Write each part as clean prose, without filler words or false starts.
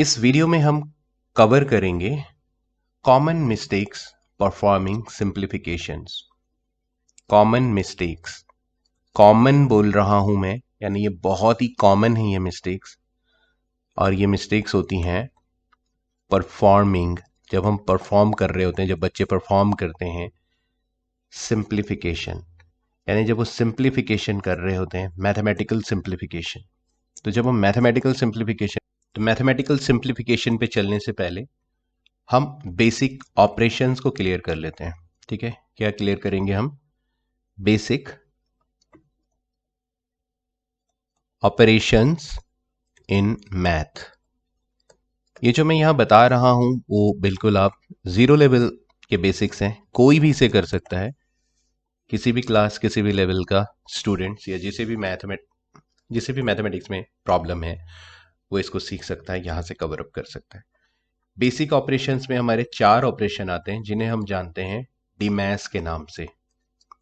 इस वीडियो में हम कवर करेंगे common mistakes performing simplifications. Common mistakes, common बोल रहा हूं मैं, यानी ये बहुत ही कॉमन है ये मिस्टेक्स। और ये मिस्टेक्स होती हैं परफॉर्मिंग, जब हम परफॉर्म कर रहे होते हैं, जब बच्चे परफॉर्म करते हैं। सिंप्लीफिकेशन, यानी जब वो सिंप्लीफिकेशन कर रहे होते हैं, मैथमेटिकल सिंप्लीफिकेशन। तो जब हम मैथमेटिकल सिंप्लीफिकेशन पे चलने से पहले हम बेसिक ऑपरेशंस को क्लियर कर लेते हैं। ठीक है, क्या क्लियर करेंगे हम? Basic operations in math. ये जो मैं यहां बता रहा हूं वो बिल्कुल आप जीरो लेवल के बेसिक्स हैं, कोई भी इसे कर सकता है। किसी भी क्लास, किसी भी लेवल का स्टूडेंट्स या जिसे भी मैथमेटिक्स में प्रॉब्लम है वो इसको सीख सकता है, यहां से कवर अप कर सकता है। बेसिक ऑपरेशंस में हमारे 4 ऑपरेशन आते हैं जिन्हें हम जानते हैं डीमैस के नाम से।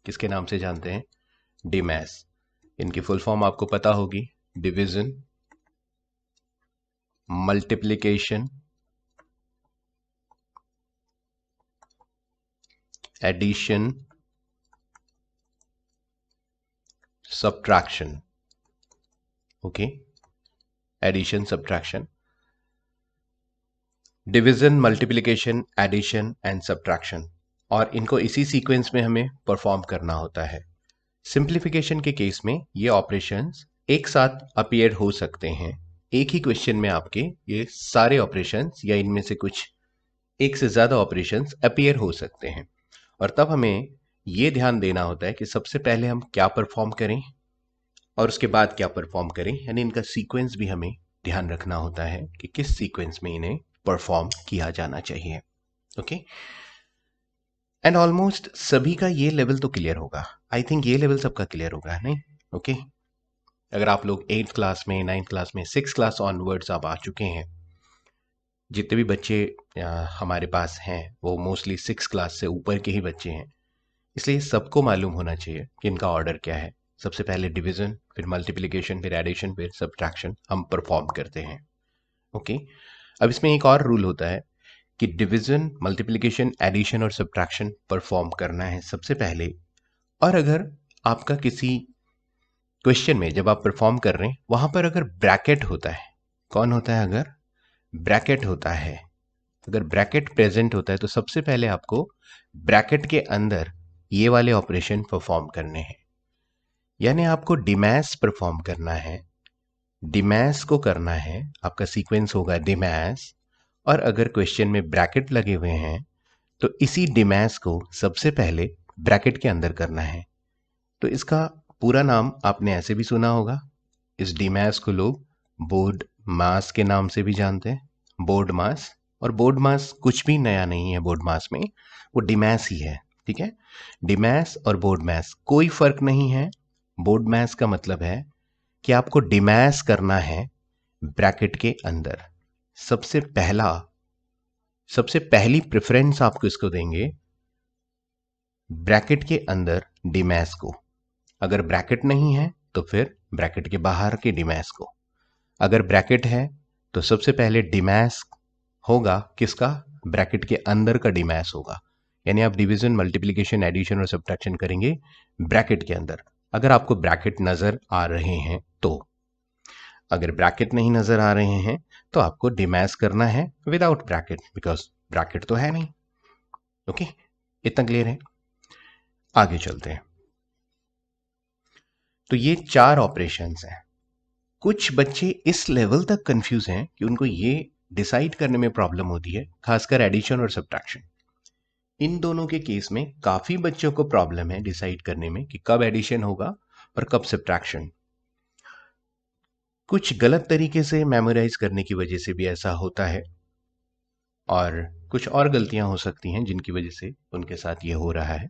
किसके नाम से जानते हैं? डीमैस। इनकी फुल फॉर्म आपको पता होगी। Division, multiplication, addition, subtraction. Okay, addition, subtraction, division, multiplication, addition and subtraction. और इनको इसी सीक्वेंस में हमें परफॉर्म करना होता है। सिंप्लीफिकेशन के केस में ये ऑपरेशंस एक साथ अपीयर हो सकते हैं। एक ही क्वेश्चन में आपके ये सारे ऑपरेशंस या इनमें से कुछ एक से ज्यादा ऑपरेशंस अपीयर हो सकते हैं। और तब हमें ये ध्यान देना होता है कि सबसे पहले हम क्या परफॉर्म करें और उसके बाद क्या परफॉर्म करें, यानी इनका सीक्वेंस भी हमें ध्यान रखना होता है कि किस सीक्वेंस में इन्हें परफॉर्म किया जाना चाहिए। ओके, एंड ऑलमोस्ट सभी का ये लेवल तो क्लियर होगा। आई थिंक ये लेवल सबका क्लियर होगा, नहीं? ओके, अगर आप लोग 8th क्लास में, 9th क्लास में, 6th क्लास ऑनवर्ड्स आप आ चुके हैं, जितने भी बच्चे हमारे पास हैं वो मोस्टली 6th क्लास से ऊपर के ही बच्चे हैं, इसलिए सबको मालूम होना चाहिए कि इनका ऑर्डर क्या है। सबसे पहले डिवीजन, फिर मल्टीप्लिकेशन, फिर एडिशन, फिर सब्ट्रैक्शन हम परफॉर्म करते हैं। ओके, अब इसमें एक और रूल होता है कि डिवीजन, मल्टीप्लिकेशन, एडिशन और सब्ट्रैक्शन परफॉर्म करना है सबसे पहले। और अगर आपका किसी क्वेश्चन में जब आप परफॉर्म कर रहे हैं वहां पर अगर ब्रैकेट होता है, कौन होता है? अगर ब्रैकेट होता है, अगर ब्रैकेट प्रेजेंट होता है तो सबसे पहले आपको ब्रैकेट के अंदर ये वाले ऑपरेशन परफॉर्म करने हैं। यानी आपको डिमैस परफॉर्म करना है, डिमैस को करना है, आपका सीक्वेंस होगा डिमैस। और अगर क्वेश्चन में ब्रैकेट लगे हुए हैं तो इसी डिमैस को सबसे पहले ब्रैकेट के अंदर करना है। तो इसका पूरा नाम आपने ऐसे भी सुना होगा। इस डीमैस को लोग बोर्ड मास के नाम से भी जानते हैं, बोर्ड मास। और बोर्ड मास कुछ भी नया नहीं है, बोर्ड मास में वो डीमैस ही है। ठीक है, डीमैस और बोर्ड मैस कोई फर्क नहीं है। बोर्ड मैस का मतलब है कि आपको डीमैस करना है ब्रैकेट के अंदर। सबसे पहली प्रेफरेंस आपको इसको देंगे ब्रैकेट के अंदर डीमैस को। अगर ब्रैकेट नहीं है तो फिर ब्रैकेट के बाहर के डीमैस को। अगर ब्रैकेट है तो सबसे पहले डीमैस होगा किसका? ब्रैकेट के अंदर का डीमैस होगा। यानी आप डिवीजन, मल्टीप्लिकेशन, एडिशन और सब्ट्रैक्शन करेंगे ब्रैकेट के अंदर, अगर आपको ब्रैकेट नजर आ रहे हैं तो। अगर ब्रैकेट नहीं नजर आ रहे हैं तो आपको डीमैस करना है विदाउट ब्रैकेट, बिकॉज ब्रैकेट तो है नहीं। ओके, इतना क्लियर है? आगे चलते हैं। तो ये 4 ऑपरेशंस हैं। कुछ बच्चे इस लेवल तक कंफ्यूज हैं कि उनको ये डिसाइड करने में प्रॉब्लम होती है, खासकर एडिशन और सब्ट्रैक्शन। इन दोनों के केस में काफी बच्चों को प्रॉब्लम है डिसाइड करने में कि कब एडिशन होगा और कब सब्ट्रैक्शन। कुछ गलत तरीके से मेमोराइज करने की वजह से भी ऐसा होता है, और कुछ और गलतियां हो सकती हैं जिनकी वजह से उनके साथ ये हो रहा है।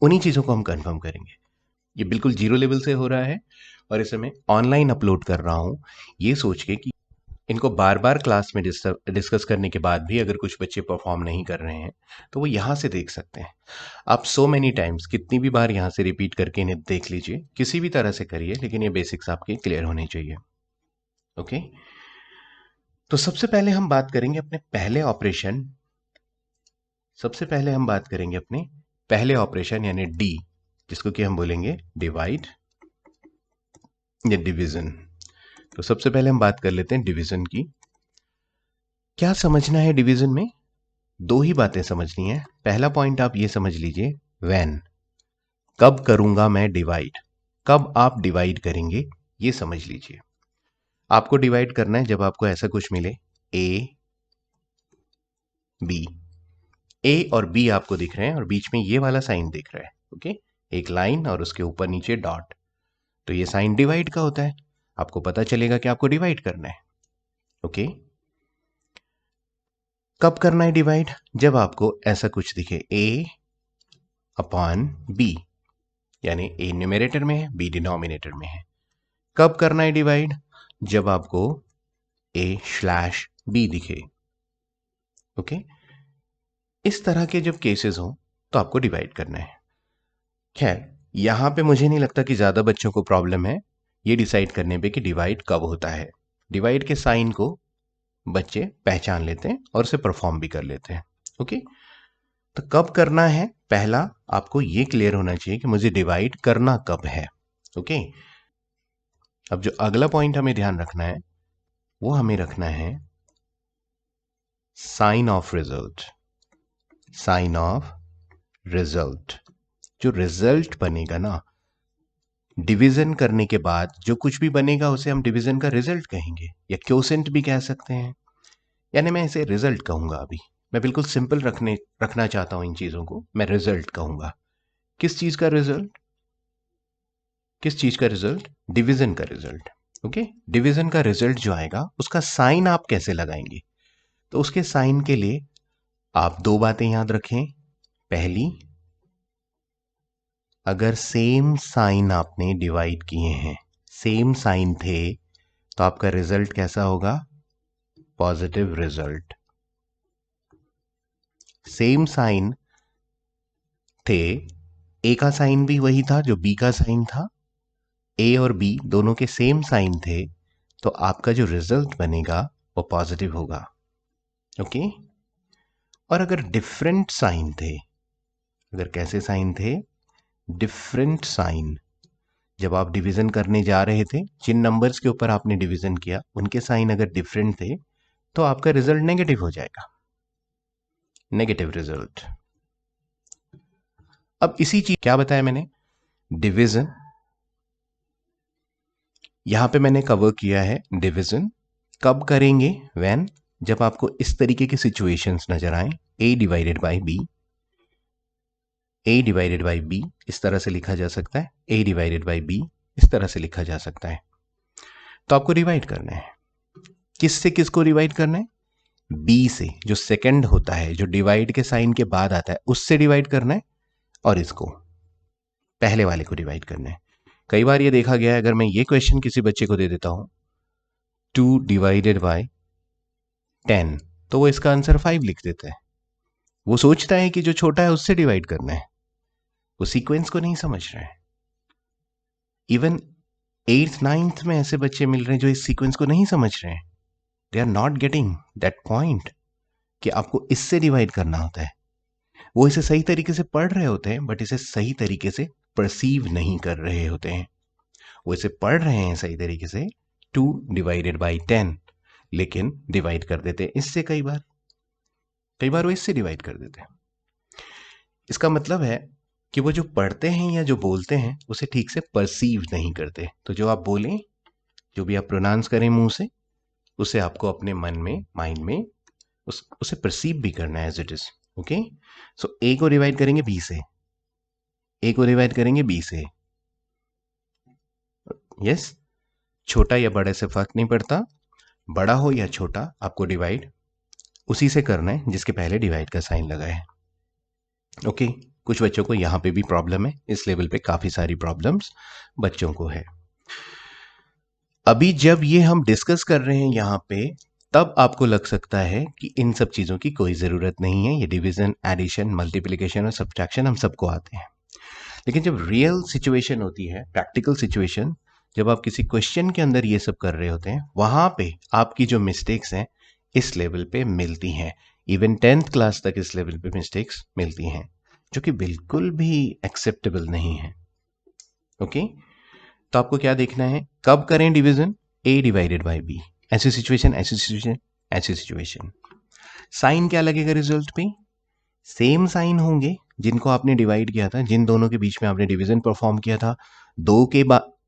उन्हीं चीजों को हम कंफर्म करेंगे। ये बिल्कुल जीरो लेवल से हो रहा है और इसे मैं ऑनलाइन अपलोड कर रहा हूं, ये सोच के कि इनको बार बार क्लास में डिस्कस करने के बाद भी अगर कुछ बच्चे परफॉर्म नहीं कर रहे हैं तो वो यहाँ से देख सकते हैं। आप सो मेनी टाइम्स, कितनी भी बार यहाँ से रिपीट करके इन्हें देख लीजिए, किसी भी तरह से करिए, लेकिन ये बेसिक्स आपके क्लियर होने चाहिए। ओके, तो सबसे पहले हम बात करेंगे अपने पहले ऑपरेशन यानी डी, जिसको कि हम बोलेंगे डिवाइड या डिवीजन। तो सबसे पहले हम बात कर लेते हैं डिवीजन की। क्या समझना है डिवीजन में? दो ही बातें समझनी है। पहला पॉइंट आप ये समझ लीजिए, व्हेन, कब करूंगा मैं डिवाइड, कब आप डिवाइड करेंगे, ये समझ लीजिए। आपको डिवाइड करना है जब आपको ऐसा कुछ मिले, ए बी, ए और बी आपको दिख रहे हैं और बीच में ये वाला साइन दिख रहा है, ओके, एक लाइन और उसके ऊपर नीचे डॉट, तो ये साइन डिवाइड का होता है। आपको पता चलेगा कि आपको डिवाइड करना है, ओके। कब करना है डिवाइड? जब आपको ऐसा कुछ दिखे, ए अपॉन बी, यानी ए न्यूमरेटर में है, बी डिनोमिनेटर में है। कब करना है डिवाइड? जब आपको ए स्लैश बी दिखे, ओके। इस तरह के जब केसेस हो तो आपको डिवाइड करना है। खैर, यहां पे मुझे नहीं लगता कि ज्यादा बच्चों को प्रॉब्लम है ये डिसाइड करने पे कि डिवाइड कब होता है। डिवाइड के साइन को बच्चे पहचान लेते हैं और उसे परफॉर्म भी कर लेते हैं, ओके। तो कब करना है, पहला आपको ये क्लियर होना चाहिए कि मुझे डिवाइड करना कब है, ओके। अब जो अगला पॉइंट हमें ध्यान रखना है वो हमें रखना है sign of result. Sign of result, जो रिजल्ट बनेगा ना डिवीजन करने के बाद, जो कुछ भी बनेगा उसे हम डिवीजन का रिजल्ट कहेंगे या क्वोशेंट भी कह सकते हैं, यानी मैं इसे रिजल्ट कहूंगा। अभी मैं बिल्कुल सिंपल रखना चाहता हूं इन चीजों को, मैं रिजल्ट कहूंगा। किस चीज का रिजल्ट? किस चीज का रिजल्ट? डिवीजन का रिजल्ट, ओके। डिवीजन का रिजल्ट जो आएगा उसका साइन आप कैसे लगाएंगे? तो उसके साइन के लिए आप दो बातें याद रखें। पहली, अगर सेम साइन आपने डिवाइड किए हैं, सेम साइन थे, तो आपका रिजल्ट कैसा होगा? Positive result. सेम साइन थे, ए का साइन भी वही था जो बी का साइन था, ए और बी दोनों के सेम साइन थे, तो आपका जो रिजल्ट बनेगा वो पॉजिटिव होगा, ओके। और अगर डिफरेंट साइन थे, अगर कैसे साइन थे? डिफरेंट साइन, जब आप डिवीजन करने जा रहे थे, जिन नंबर्स के ऊपर आपने डिवीजन किया उनके साइन अगर डिफरेंट थे तो आपका रिजल्ट नेगेटिव हो जाएगा, नेगेटिव रिजल्ट। अब इसी चीज क्या बताया मैंने? डिवीजन, यहां पे मैंने कवर किया है डिवीजन कब करेंगे, व्हेन, जब आपको इस तरीके की सिचुएशंस नजर आए, A divided by B, A divided by B इस तरह से लिखा जा सकता है, ए डिवाइडेड बाय बी इस तरह से लिखा जा सकता है। तो आपको डिवाइड करना है, किससे किसको डिवाइड करना है? बी से, जो सेकंड होता है, जो डिवाइड के साइन के बाद आता है, उससे डिवाइड करना है, और इसको पहले वाले को डिवाइड करना है। कई बार ये देखा गया है, अगर मैं ये क्वेश्चन किसी बच्चे को दे देता हूं 2 डिवाइडेड बाय 10, तो वो इसका आंसर 5 लिख देता है। वो सोचता है कि जो छोटा है उससे डिवाइड करना है, वो सीक्वेंस को नहीं समझ रहा है। इवन 8th 9th में ऐसे बच्चे मिल रहे हैं जो इस सीक्वेंस को नहीं समझ रहे हैं। They are not getting that point कि आपको इससे डिवाइड करना होता है। वो इसे सही तरीके से पढ़ रहे होते हैं बट इसे सही तरीके से परसीव नहीं कर रहे होते हैं। वो इसे पढ़ रहे हैं सही तरीके से 2 डिवाइडेड बाई 10, लेकिन डिवाइड कर देते हैं इससे, कई बार वो इससे डिवाइड कर देते हैं। इसका मतलब है कि वो जो पढ़ते हैं या जो बोलते हैं उसे ठीक से परसीव नहीं करते। तो जो आप बोलें, जो भी आप प्रोनाउंस करें मुंह से, उसे आपको अपने मन में, माइंड में उसे परसीव भी करना है एज इट इज, ओके। सो ए को डिवाइड करेंगे बी से, ए को डिवाइड करेंगे बी से, यस। छोटा या बड़े से फर्क नहीं पड़ता, बड़ा हो या छोटा, आपको डिवाइड उसी से करना है जिसके पहले डिवाइड का साइन लगा है, ओके। कुछ बच्चों को यहां पे भी प्रॉब्लम है, इस लेवल पे काफी सारी प्रॉब्लम्स बच्चों को है। अभी जब ये हम डिस्कस कर रहे हैं यहां पे, तब आपको लग सकता है कि इन सब चीजों की कोई जरूरत नहीं है, ये डिवीजन, एडिशन, मल्टीप्लिकेशन और सब्ट्रैक्शन हम सबको आते हैं। लेकिन जब रियल सिचुएशन होती है, प्रैक्टिकल सिचुएशन, जब आप किसी क्वेश्चन के अंदर ये सब कर रहे होते हैं, वहां पे आपकी जो मिस्टेक्स हैं इस लेवल पे मिलती हैं, इवन 10th क्लास तक इस लेवल पे मिस्टेक्स मिलती हैं, जो कि बिल्कुल भी एक्सेप्टेबल नहीं है। ओके, तो आपको क्या देखना है, कब करें division, a divided by b, ऐसी सिचुएशन, ऐसी सिचुएशन, ऐसी सिचुएशन। साइन क्या लगेगा रिजल्ट पे, सेम साइन होंगे जिनको आपने डिवाइड किया था, जिन दोनों के बीच में आपने डिवीजन परफॉर्म किया था।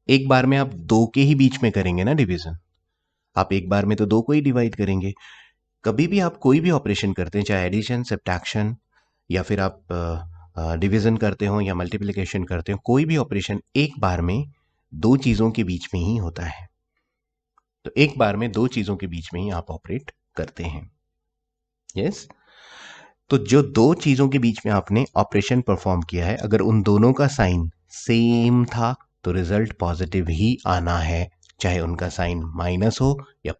एक बार में आप दो के ही बीच में करेंगे ना डिवीजन, आप एक बार में तो दो को ही डिवाइड करेंगे। कभी भी आप कोई भी ऑपरेशन करते हैं, चाहे एडिशन, सब्ट्रैक्शन, या फिर आप डिवीजन करते हो या मल्टीप्लिकेशन करते हो, कोई भी ऑपरेशन एक बार में दो चीज़ों के बीच में ही होता है। तो एक बार में दो चीज़ों के बीच में ही आप ऑपरेट करते हैं। यस, तो जो दो चीज़ों के बीच में आपने ऑपरेशन परफॉर्म किया है, अगर उन दोनों का साइन सेम था तो रिजल्ट पॉजिटिव ही आना है, चाहे उनका साइन माइनस हो या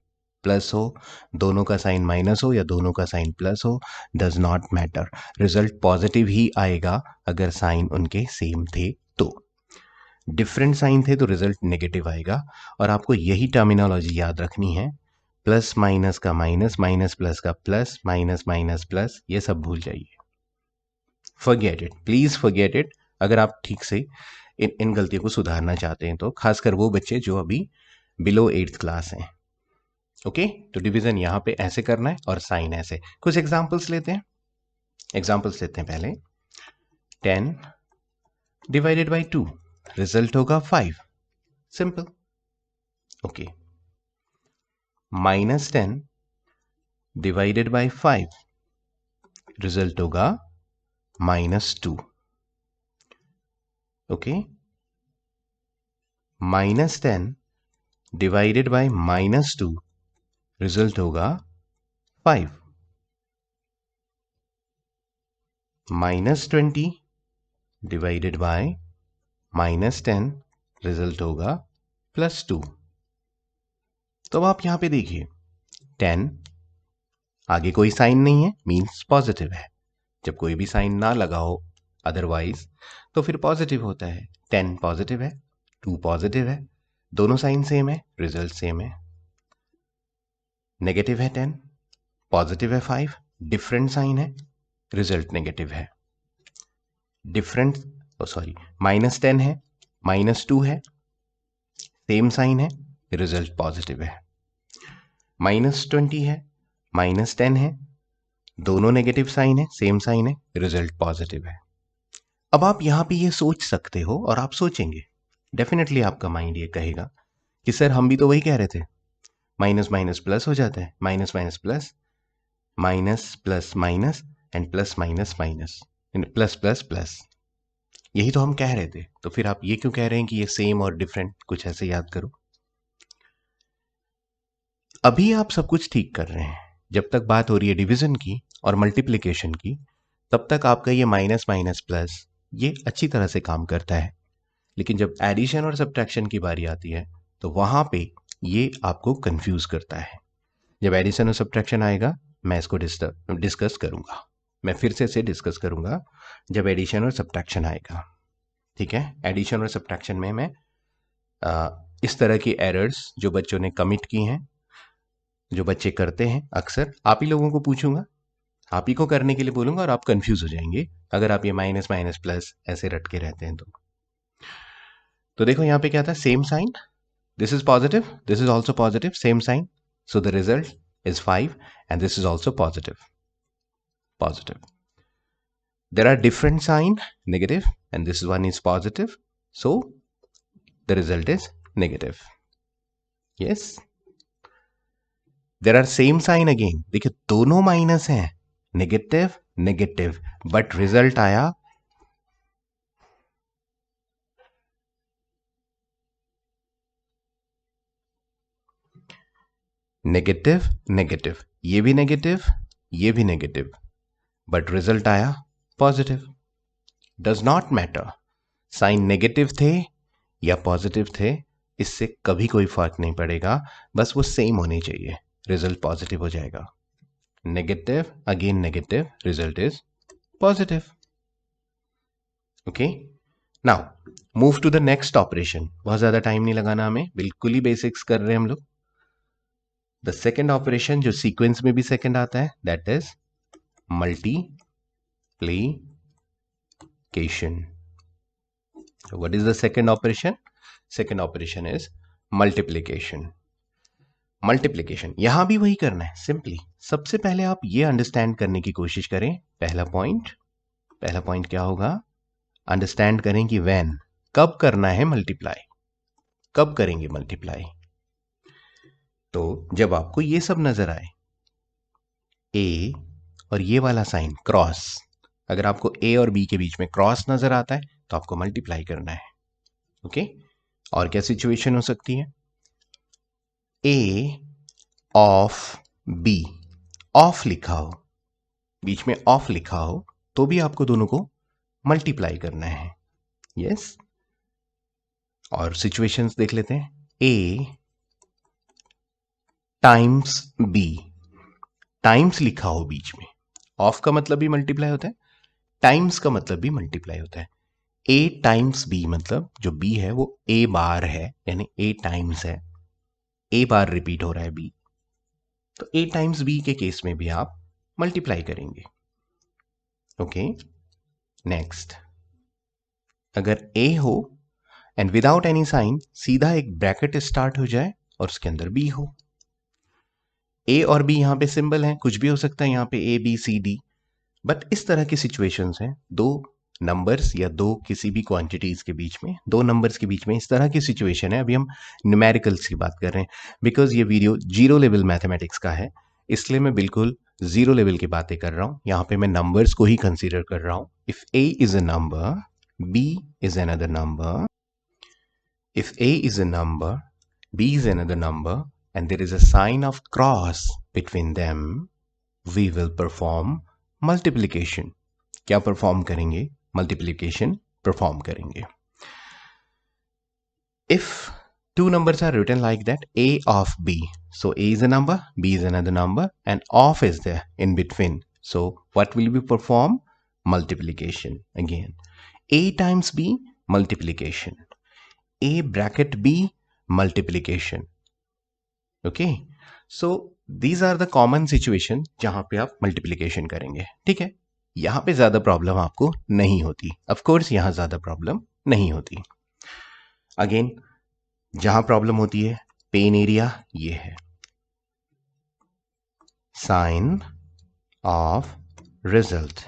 प्लस हो, दोनों का साइन माइनस हो या दोनों का साइन प्लस हो, does not matter, result positive ही आएगा अगर साइन उनके सेम थे तो। डिफरेंट साइन थे तो रिजल्ट नेगेटिव आएगा, और आपको यही टर्मिनोलॉजी याद रखनी है, प्लस माइनस का माइनस, माइनस प्लस का प्लस, माइनस माइनस प्लस, ये सब भूल जाइए, forget it, please forget it. अगर आप ठीक से इन गलतियों को सुधारना चाहते हैं तो, खासकर वो बच्चे जो अभी बिलो 8th क्लास हैं। ओके, तो डिवीजन यहां पे ऐसे करना है और साइन ऐसे। कुछ एग्जांपल्स लेते हैं, पहले 10 डिवाइडेड बाई 2, रिजल्ट होगा 5, simple. Okay, -10 divided by 5, result होगा -2। ओके, -10 डिवाइडेड बाई -2, रिजल्ट होगा 5। -20 डिवाइडेड बाय -10, रिजल्ट होगा +2। तो अब आप यहां पे देखिए, 10 आगे कोई साइन नहीं है, मीन्स पॉजिटिव है। जब कोई भी साइन ना लगा हो अदरवाइज तो फिर पॉजिटिव होता है। 10 पॉजिटिव है, 2 पॉजिटिव है, दोनों साइन सेम है, रिजल्ट सेम है। नेगेटिव है 10, पॉजिटिव है 5, डिफरेंट साइन है, रिजल्ट नेगेटिव है। डिफरेंट -10 है, -2 है, सेम साइन है, रिजल्ट पॉजिटिव है। -20 है, -10 है, दोनों नेगेटिव साइन है, सेम साइन है, रिजल्ट पॉजिटिव है। अब आप यहां पे ये सोच सकते हो, और आप सोचेंगे, डेफिनेटली आपका माइंड ये कहेगा कि सर हम भी तो वही कह रहे थे, माइनस माइनस प्लस हो जाता है, minus minus plus, minus plus minus, and plus minus minus, plus plus plus, यही तो हम कह रहे थे। तो फिर आप ये क्यों कह रहे हैं कि ये सेम और डिफरेंट, कुछ ऐसे याद करो। अभी आप सब कुछ ठीक कर रहे हैं, जब तक बात हो रही है डिवीजन की और मल्टीप्लिकेशन की, तब तक आपका ये माइनस माइनस प्लस ये अच्छी तरह से काम करता है। लेकिन जब एडिशन और सब्ट्रैक्शन की बारी आती है तो वहां पे ये आपको कंफ्यूज करता है। जब एडिशन और सब्ट्रैक्शन आएगा मैं इसको डिस्कस करूंगा, मैं फिर से इसे डिस्कस करूंगा जब एडिशन और सब्ट्रैक्शन आएगा। ठीक है, एडिशन और सब्ट्रैक्शन में मैं इस तरह की एरर्स जो बच्चों ने कमिट की हैं, जो बच्चे करते हैं, अक्सर आप ही लोगों को पूछूंगा, आप ही को करने के लिए बोलूंगा, और आप कंफ्यूज हो जाएंगे अगर आप ये माइनस माइनस प्लस ऐसे रटके रहते हैं तो देखो यहाँ पे क्या था, same sign, this is positive, this is also positive, same sign, so the result is 5, and this is also positive. There are different sign, negative, and this one is positive, so the result is negative. Yes, there are same sign again, देखिए दोनों minus हैं, negative negative, but result आया negative negative, ये भी negative, ये भी negative, but result आया positive. Does not matter, sign negative थे या पॉजिटिव थे, इससे कभी कोई फर्क नहीं पड़ेगा, बस वो सेम होनी चाहिए, रिजल्ट पॉजिटिव हो जाएगा। Negative again negative, result is positive. Okay, now move to the next operation. बहुत ज्यादा टाइम नहीं लगाना हमें, बिल्कुल ही बेसिक्स कर रहे हैं हम लोग। द सेकेंड ऑपरेशन जो सीक्वेंस में भी सेकेंड आता है, that is multiplication. What is the second operation? Second operation is multiplication. Multiplication यहां भी वही करना है. सिंपली सबसे पहले आप ये अंडरस्टैंड करने की कोशिश करें. पहला पॉइंट क्या होगा? अंडरस्टैंड करें कि व्हेन, कब करना है मल्टीप्लाई, कब करेंगे मल्टीप्लाई. तो जब आपको ये सब नजर आए, ए और ये वाला साइन क्रॉस, अगर आपको ए और बी के बीच में क्रॉस नजर आता है तो आपको मल्टीप्लाई करना है. ओके. और क्या सिचुएशन हो सकती है? ए ऑफ बी, ऑफ लिखा हो, बीच में ऑफ लिखा हो, तो भी आपको दोनों को मल्टीप्लाई करना है. यस. और सिचुएशंस देख लेते हैं. ए टाइम्स बी, टाइम्स लिखा हो बीच में, ऑफ का मतलब भी मल्टीप्लाई होता है, टाइम्स का मतलब भी मल्टीप्लाई होता है. ए टाइम्स बी मतलब जो बी है वो ए बार है, यानी ए टाइम्स है, ए बार रिपीट हो रहा है बी. तो ए टाइम्स बी के केस में भी आप मल्टीप्लाई करेंगे. ओके. नेक्स्ट, अगर ए हो एंड विदाउट एनी साइन सीधा एक ब्रैकेट स्टार्ट हो जाए और उसके अंदर बी हो. ए और बी यहां पे सिंबल है, कुछ भी हो सकता है यहां पे A B C D, but इस तरह की सिचुएशंस हैं, दो नंबर्स या दो किसी भी क्वांटिटीज के बीच में, दो नंबर्स के बीच में इस तरह की सिचुएशन है. अभी हम न्यूमेरिकल्स की बात कर रहे हैं, बिकॉज ये वीडियो जीरो लेवल मैथमेटिक्स का है, इसलिए मैं बिल्कुल जीरो लेवल की बातें कर रहा हूं. यहां पे मैं नंबर्स को ही कंसीडर कर रहा हूं. If A is a number, B is another number, if A is a number, b is another number, and there is a sign of cross between them, we will perform multiplication. क्या perform करेंगे? Multiplication perform करेंगे. If two numbers are written like that, a of b, so a is a number, b is another number, and of is there in between, so what will we perform? Multiplication again. A times b, multiplication. A bracket b, multiplication. Okay. So these are the common situation जहां पे आप multiplication करेंगे. ठीक है. यहां पे ज्यादा problem आपको नहीं होती. ऑफ कोर्स यहां ज्यादा प्रॉब्लम नहीं होती. अगेन जहां प्रॉब्लम होती है, पेन एरिया ये है, साइन ऑफ रिजल्ट.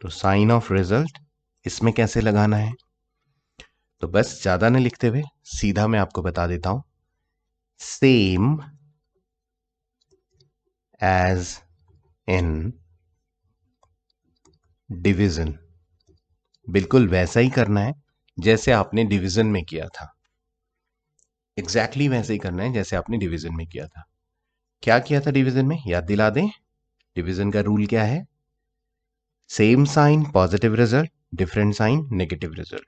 तो साइन ऑफ रिजल्ट इसमें कैसे लगाना है? तो बस ज्यादा न लिखते हुए सीधा मैं आपको बता देता हूं. सेम एज इन डिवीजन, बिल्कुल वैसा ही करना है जैसे आपने डिवीजन में किया था. एग्जैक्टली वैसे ही करना है जैसे आपने डिवीजन में किया था. क्या किया था डिवीजन में? याद दिला दें. डिवीजन का रूल क्या है? Same sign positive result, different sign negative result.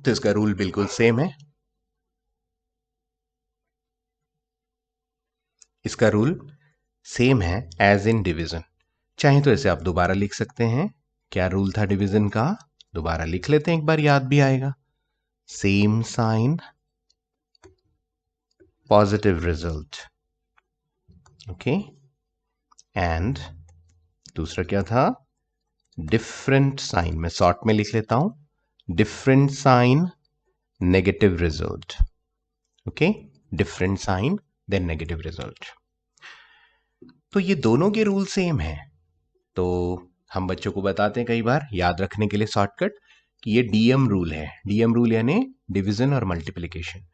तो इसका रूल बिल्कुल सेम है. इसका रूल सेम है एज इन डिवीजन. चाहे तो इसे आप दोबारा लिख सकते हैं. क्या रूल था डिवीजन का? दोबारा लिख लेते हैं, एक बार याद भी आएगा. Same sign positive result. Okay. And दूसरा क्या था? Different sign. मैं शॉर्ट में लिख लेता हूं, different sign negative result. Okay. Different sign then negative result. तो ये दोनों के रूल सेम है. तो हम बच्चों को बताते हैं कई बार याद रखने के लिए शॉर्टकट कि ये डीएम रूल है. डीएम रूल यानी डिवीजन और मल्टीप्लिकेशन.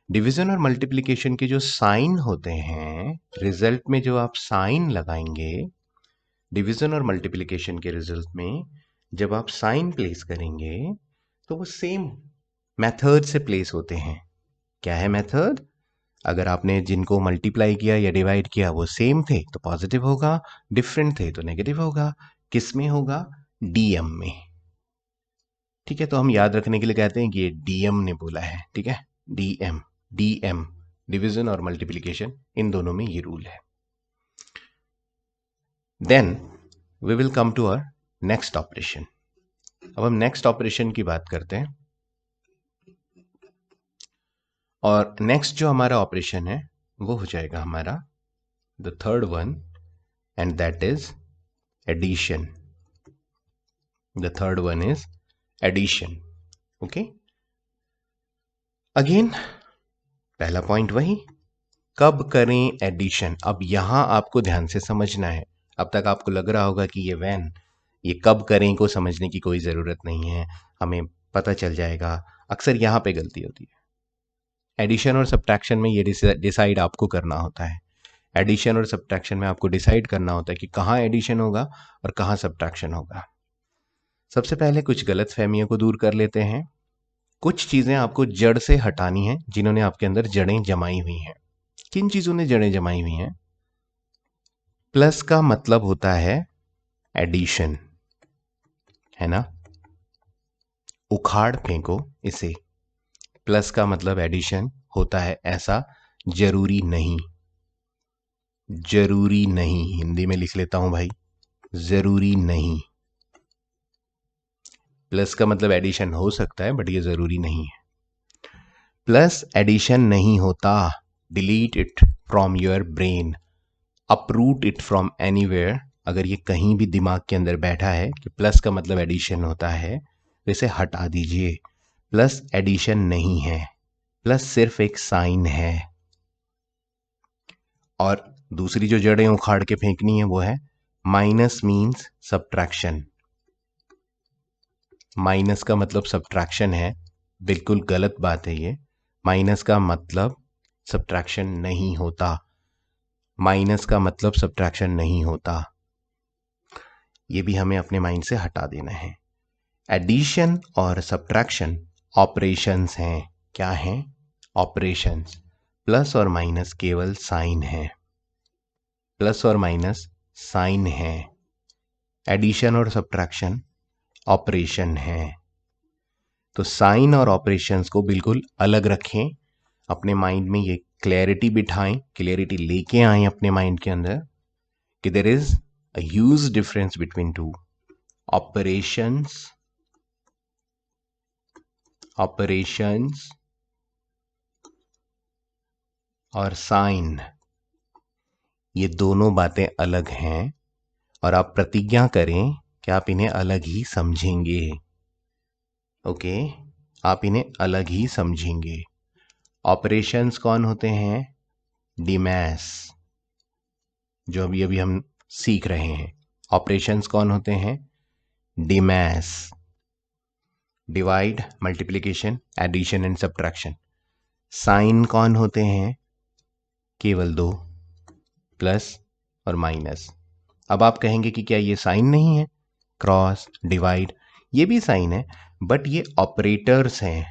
डिवीजन और मल्टीप्लिकेशन के जो साइन होते हैं, रिजल्ट में जो आप साइन लगाएंगे, डिवीजन और मल्टीप्लिकेशन के रिजल्ट में जब आप साइन प्लेस करेंगे तो वो सेम मेथड से प्लेस होते हैं. क्या है मेथड? अगर आपने जिनको मल्टीप्लाई किया या डिवाइड किया वो सेम थे तो पॉजिटिव होगा, डिफरेंट थे तो नेगेटिव होगा. किस में होगा? डीएम में. ठीक है. तो हम याद रखने के लिए कहते हैं कि ये डीएम ने बोला है. ठीक है. डीएम, डीएम डिवीजन और मल्टीप्लिकेशन, इन दोनों में ये रूल है. Then we will come to our next operation. अब हम नेक्स्ट ऑपरेशन की बात करते हैं. और नेक्स्ट जो हमारा ऑपरेशन है वो हो जाएगा हमारा the third one, and that is addition. The third one is addition. Okay, again पहला पॉइंट वही, कब करें एडिशन. अब यहां आपको ध्यान से समझना है. अब तक आपको लग रहा होगा कि ये कब करें को समझने की कोई ज़रूरत नहीं है, हमें पता चल जाएगा. अक्सर यहाँ पे गलती होती है. एडिशन और सब्ट्रैक्शन में ये डिसाइड आपको करना होता है. एडिशन और सब्ट्रैक्शन में आपको डिसाइड करना होता है कि कहाँ एडिशन होगा और कहाँ सब्ट्रैक्शन होगा. सबसे पहले कुछ गलत फहमियों को दूर कर लेते हैं. कुछ चीज़ें आपको जड़ से हटानी है जिन्होंने आपके अंदर जड़ें जमाई हुई हैं. किन चीज़ों ने जड़ें जमाई हुई हैं? प्लस का मतलब होता है एडिशन, है ना. उखाड़ फेंको इसे. प्लस का मतलब एडिशन होता है, ऐसा जरूरी नहीं. जरूरी नहीं, हिंदी में लिख लेता हूं भाई, जरूरी नहीं. प्लस का मतलब एडिशन हो सकता है, बट ये जरूरी नहीं है. प्लस एडिशन नहीं होता. Delete it from your brain. Uproot it from anywhere. अगर ये कहीं भी दिमाग के अंदर बैठा है कि प्लस का मतलब एडिशन होता है, तो इसे हटा दीजिए. प्लस एडिशन नहीं है. प्लस सिर्फ एक साइन है. और दूसरी जो जड़ें उखाड़ के फेंकनी है वो है माइनस मीन्स सब्ट्रैक्शन. माइनस का मतलब सब्ट्रैक्शन है, बिल्कुल गलत बात है ये. माइनस का मतलब सब्ट्रैक्शन नहीं होता. माइनस का मतलब सब्ट्रैक्शन नहीं होता. ये भी हमें अपने माइंड से हटा देना है. एडिशन और सब्ट्रैक्शन ऑपरेशंस हैं. क्या हैं? ऑपरेशंस. प्लस और माइनस केवल साइन है. प्लस और माइनस साइन है. एडिशन और सब्ट्रैक्शन ऑपरेशन है. तो साइन और ऑपरेशंस को बिल्कुल अलग रखें. अपने माइंड में ये क्लैरिटी बिठाएं, क्लैरिटी लेके आए अपने माइंड के अंदर कि there is a huge difference between two. Operations और साइन, ये दोनों बातें अलग हैं. और आप प्रतिज्ञा करें कि आप इन्हें अलग ही समझेंगे. ओके, आप इन्हें अलग ही समझेंगे. ऑपरेशंस कौन होते हैं? डिमैस, जो अभी अभी हम सीख रहे हैं. ऑपरेशंस कौन होते हैं? DMAS. Divide, multiplication, addition and subtraction. Sign कौन होते हैं? केवल दो, प्लस और माइनस. अब आप कहेंगे कि क्या ये साइन नहीं है? क्रॉस, डिवाइड, ये भी साइन है, बट ये ऑपरेटर्स हैं.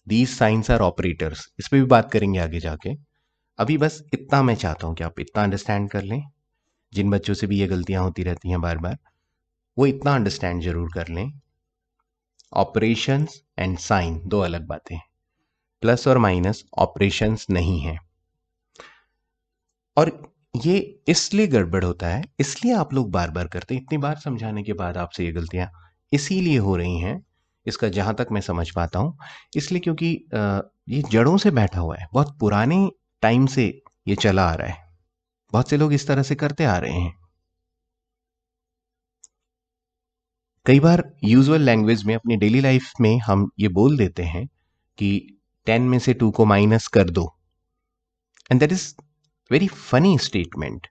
These signs are operators. इस पर भी बात करेंगे आगे जाके. अभी बस इतना मैं चाहता हूं कि आप इतना अंडरस्टैंड कर लें. जिन बच्चों से भी ये गलतियां होती रहती हैं बार बार, वो इतना अंडरस्टैंड जरूर कर लें. ऑपरेशंस एंड साइन दो अलग बातें. प्लस और माइनस ऑपरेशंस नहीं है. और ये इसलिए गड़बड़ होता है, इसलिए आप लोग बार बार करते हैं. इतनी बार समझाने के बाद आपसे ये गलतियां इसीलिए हो रही हैं, इसका जहां तक मैं समझ पाता हूं. इसलिए क्योंकि ये जड़ों से बैठा हुआ है, बहुत पुराने टाइम से ये चला आ रहा है. बहुत से लोग इस तरह से करते आ रहे हैं. कई बार यूजुअल लैंग्वेज में, अपनी डेली लाइफ में हम ये बोल देते हैं कि 10 में से 2 को माइनस कर दो. And that is very funny statement.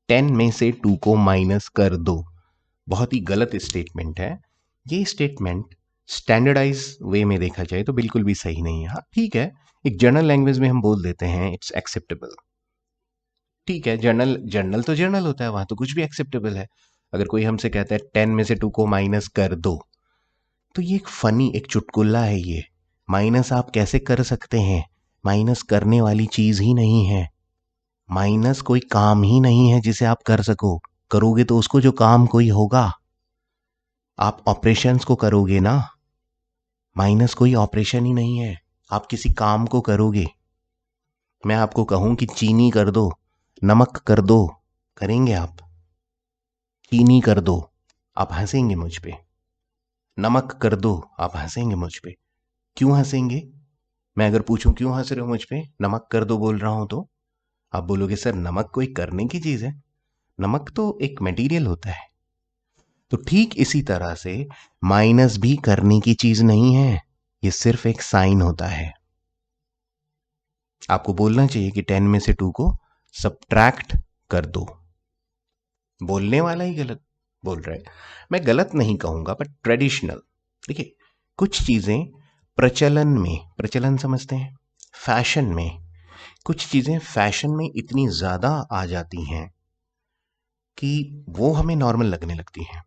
10 में से 2 को माइनस कर दो, बहुत ही गलत स्टेटमेंट है. ये स्टेटमेंट स्टैंडर्डाइज वे में देखा जाए तो बिल्कुल भी सही नहीं है. हाँ ठीक है, एक जर्नल लैंग्वेज में हम बोल देते हैं, इट्स एक्सेप्टेबल. ठीक है, जर्नल जर्नल तो जर्नल होता है, वहां तो कुछ भी एक्सेप्टेबल है. अगर कोई हमसे कहता है 10 में से 2 को माइनस कर दो, तो ये एक फनी, एक चुटकुला है. ये माइनस आप कैसे कर सकते हैं? माइनस करने वाली चीज ही नहीं है. माइनस कोई काम ही नहीं है जिसे आप कर सको. करोगे तो उसको जो काम कोई होगा. आप ऑपरेशंस को करोगे ना. माइनस कोई ऑपरेशन ही नहीं है, आप किसी काम को करोगे. मैं आपको कहूं कि चीनी कर दो, नमक कर दो, करेंगे आप? चीनी कर दो, आप हंसेंगे मुझ पे. नमक कर दो, आप हंसेंगे मुझ पे. क्यों हंसेंगे? मैं अगर पूछूं क्यों हंस रहे हो मुझ पे, नमक कर दो बोल रहा हूं तो आप बोलोगे सर नमक कोई करने की चीज है? नमक तो एक मटेरियल होता है। तो ठीक इसी तरह से माइनस भी करने की चीज नहीं है, ये सिर्फ एक साइन होता है। आपको बोलना चाहिए कि 10 में से 2 को सब्ट्रैक्ट कर दो। बोलने वाला ही गलत बोल रहा है। मैं गलत नहीं कहूंगा, बट ट्रेडिशनल। देखिए, कुछ चीजें प्रचलन में, प्रचलन समझते हैं, फैशन में, कुछ चीजें फैशन में इतनी ज्यादा आ जाती हैं कि वो हमें नॉर्मल लगने लगती हैं।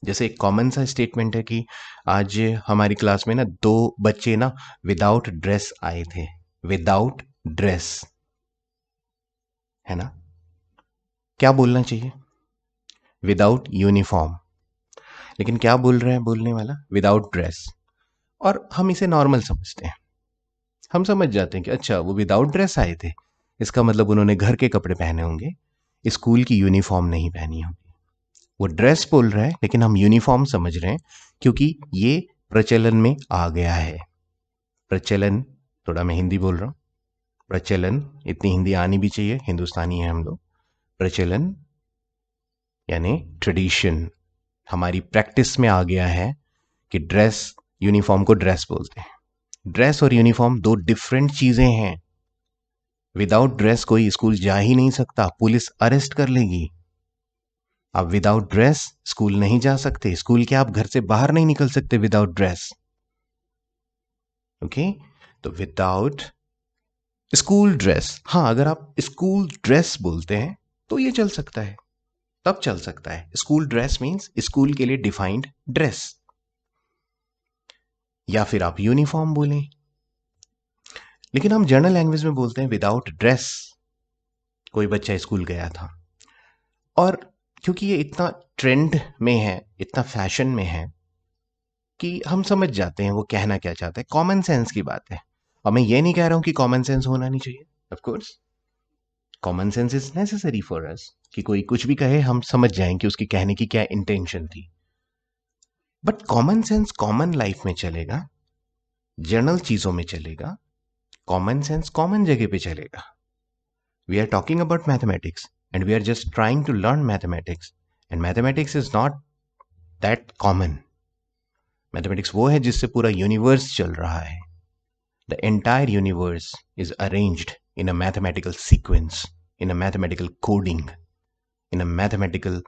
जैसे एक कॉमन सा स्टेटमेंट है कि आज हमारी क्लास में ना 2 बच्चे ना विदाउट ड्रेस आए थे। विदाउट ड्रेस, है ना? क्या बोलना चाहिए? Without uniform. लेकिन क्या बोल रहा है बोलने वाला? Without dress. और हम इसे नॉर्मल समझते हैं। हम समझ जाते हैं कि अच्छा वो विदाउट ड्रेस आए थे, इसका मतलब उन्होंने घर के कपड़े पहने होंगे, स्कूल की यूनिफॉर्म नहीं पहनी होगी। वो ड्रेस बोल रहा है लेकिन हम यूनिफॉर्म समझ रहे हैं, क्योंकि ये प्रचलन में आ गया है। प्रचलन, थोड़ा मैं हिंदी बोल रहा हूं, प्रचलन, इतनी हिंदी आनी भी चाहिए, हिंदुस्तानी है हम लोग। प्रचलन यानी ट्रेडिशन, हमारी प्रैक्टिस में आ गया है कि ड्रेस, यूनिफॉर्म को ड्रेस बोलते हैं। ड्रेस और यूनिफॉर्म 2 डिफरेंट चीजें हैं। विदाउट ड्रेस कोई स्कूल जा ही नहीं सकता, पुलिस अरेस्ट कर लेगी। आप विदाउट ड्रेस स्कूल नहीं जा सकते, स्कूल के आप घर से बाहर नहीं निकल सकते विदाउट ड्रेस। ओके, तो विदाउट स्कूल ड्रेस, हाँ अगर आप स्कूल ड्रेस बोलते हैं तो ये चल सकता है, तब चल सकता है। स्कूल ड्रेस मींस स्कूल के लिए डिफाइंड ड्रेस। या फिर आप यूनिफॉर्म बोलें। लेकिन हम जनरल लैंग्वेज में बोलते हैं विदाउट ड्रेस कोई बच्चा स्कूल गया था। और क्योंकि ये इतना ट्रेंड में है, इतना फैशन में है, कि हम समझ जाते हैं वो कहना क्या चाहता है। कॉमन सेंस की बात है। और मैं ये नहीं कह रहा हूं कि कॉमन सेंस होना नहीं चाहिए, of course common sense is necessary for us, कि कोई कुछ भी कहे हम समझ जाएं कि उसकी कहने की क्या इंटेंशन थी। But common sense common life में चलेगा, जनरल चीजों में चलेगा, कॉमन सेंस कॉमन जगह पे चलेगा। We are talking about mathematics and we are just trying to learn mathematics, and mathematics is not that common. Mathematics वो है जिससे पूरा यूनिवर्स चल रहा है। The entire universe is arranged in a mathematical sequence, in a mathematical coding, in a mathematical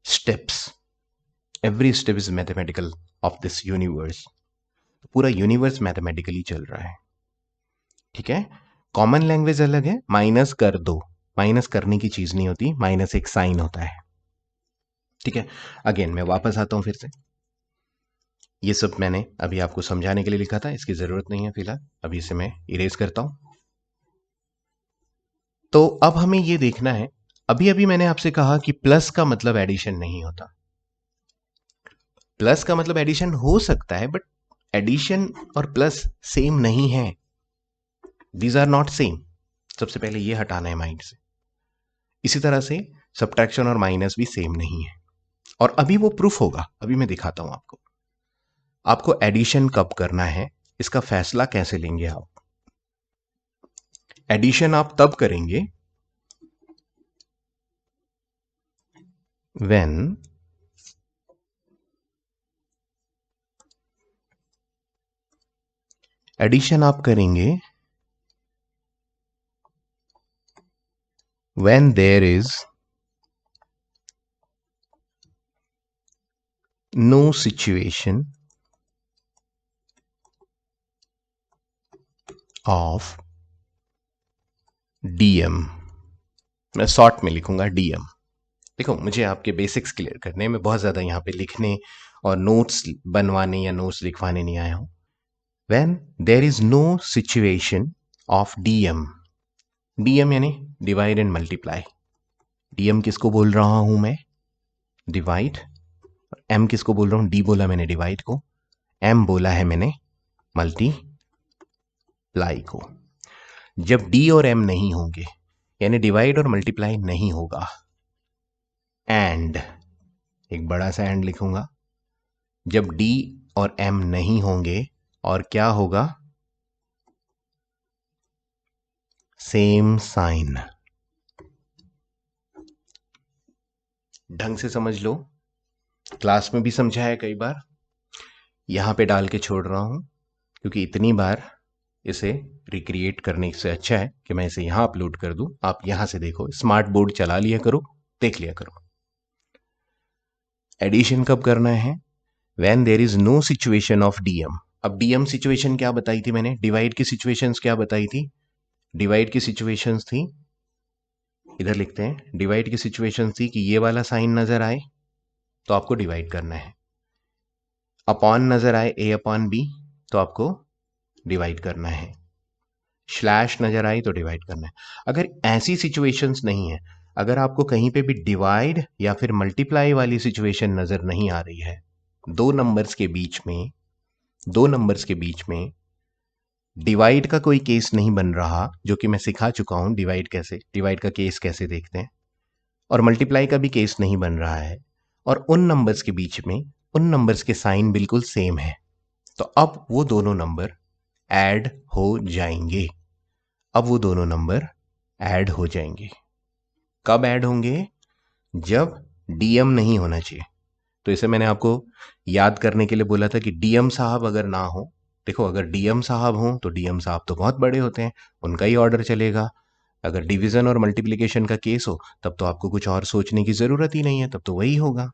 steps. Every step is mathematical of this universe. पूरा universe mathematically चल रहा है। ठीक है, कॉमन लैंग्वेज अलग है। माइनस कर दो, माइनस करने की चीज नहीं होती, माइनस एक साइन होता है। ठीक है, अगेन मैं वापस आता हूं फिर से। ये सब मैंने अभी आपको समझाने के लिए लिखा था, इसकी जरूरत नहीं है फिलहाल, अभी इसे मैं इरेज करता हूं। तो अब हमें यह देखना है, अभी अभी मैंने आपसे कहा कि प्लस का मतलब एडिशन नहीं होता। प्लस का मतलब एडिशन हो सकता है, बट एडिशन और प्लस सेम नहीं है। These are not same. सबसे पहले यह हटाना है माइंड से। इसी तरह से सब्ट्रैक्शन और माइनस भी सेम नहीं है, और अभी वो प्रूफ होगा, अभी मैं दिखाता हूं आपको। आपको एडिशन कब करना है, इसका फैसला कैसे लेंगे आप? एडिशन आप तब करेंगे व्हेन एडिशन आप करेंगे when there is no situation of DM. मैं शॉर्ट में लिखूंगा डीएम। देखो, मुझे आपके बेसिक्स क्लियर करने में, बहुत ज्यादा यहां पे लिखने और नोट्स बनवाने या नोट्स लिखवाने नहीं आया हूं। When there is no situation of DM. DM यानी डिवाइड एंड मल्टीप्लाई। डीएम किसको बोल रहा हूं मैं? डिवाइड। एम किसको बोल रहा हूं? डी बोला मैंने डिवाइड को, एम बोला है मैंने मल्टीप्लाई को। जब डी और एम नहीं होंगे, यानी डिवाइड और मल्टीप्लाई नहीं होगा, एंड, एक बड़ा सा एंड लिखूंगा, जब डी और एम नहीं होंगे और क्या होगा? Same sign. ढंग से समझ लो, क्लास में भी समझाया कई बार, यहां पे डाल के छोड़ रहा हूं क्योंकि इतनी बार इसे रिक्रिएट करने से अच्छा है कि मैं इसे यहां अपलोड कर दूं। आप यहां से देखो, स्मार्ट बोर्ड चला लिया करो, देख लिया करो। एडिशन कब करना है? When there is no situation of DM. अब डीएम सिचुएशन क्या बताई थी मैंने? डिवाइड की सिचुएशंस क्या बताई थी? डिवाइड की सिचुएशंस थी, इधर लिखते हैं, डिवाइड की सिचुएशंस थी कि ये वाला साइन नजर आए तो आपको डिवाइड करना है, अपॉन नजर आए ए अपॉन बी तो आपको डिवाइड करना है, स्लैश नजर आई तो डिवाइड करना है। अगर ऐसी सिचुएशंस नहीं है, अगर आपको कहीं पे भी डिवाइड या फिर मल्टीप्लाई वाली सिचुएशन नजर नहीं आ रही है, दो नंबर्स के बीच में डिवाइड का कोई केस नहीं बन रहा, जो कि मैं सिखा चुका हूं डिवाइड का केस कैसे देखते हैं, और मल्टीप्लाई का भी केस नहीं बन रहा है, और उन नंबर्स के बीच में उन नंबर्स के साइन बिल्कुल सेम है, तो अब वो दोनों नंबर ऐड हो जाएंगे। कब ऐड होंगे? जब डीएम नहीं होना चाहिए। तो इसे मैंने आपको याद करने के लिए बोला था कि डीएम साहब अगर ना हो, देखो अगर डीएम साहब हो तो डीएम साहब तो बहुत बड़े होते हैं, उनका ही ऑर्डर चलेगा। अगर डिवीजन और मल्टीप्लिकेशन का केस हो तब तो आपको कुछ और सोचने की जरूरत ही नहीं है, तब तो वही होगा।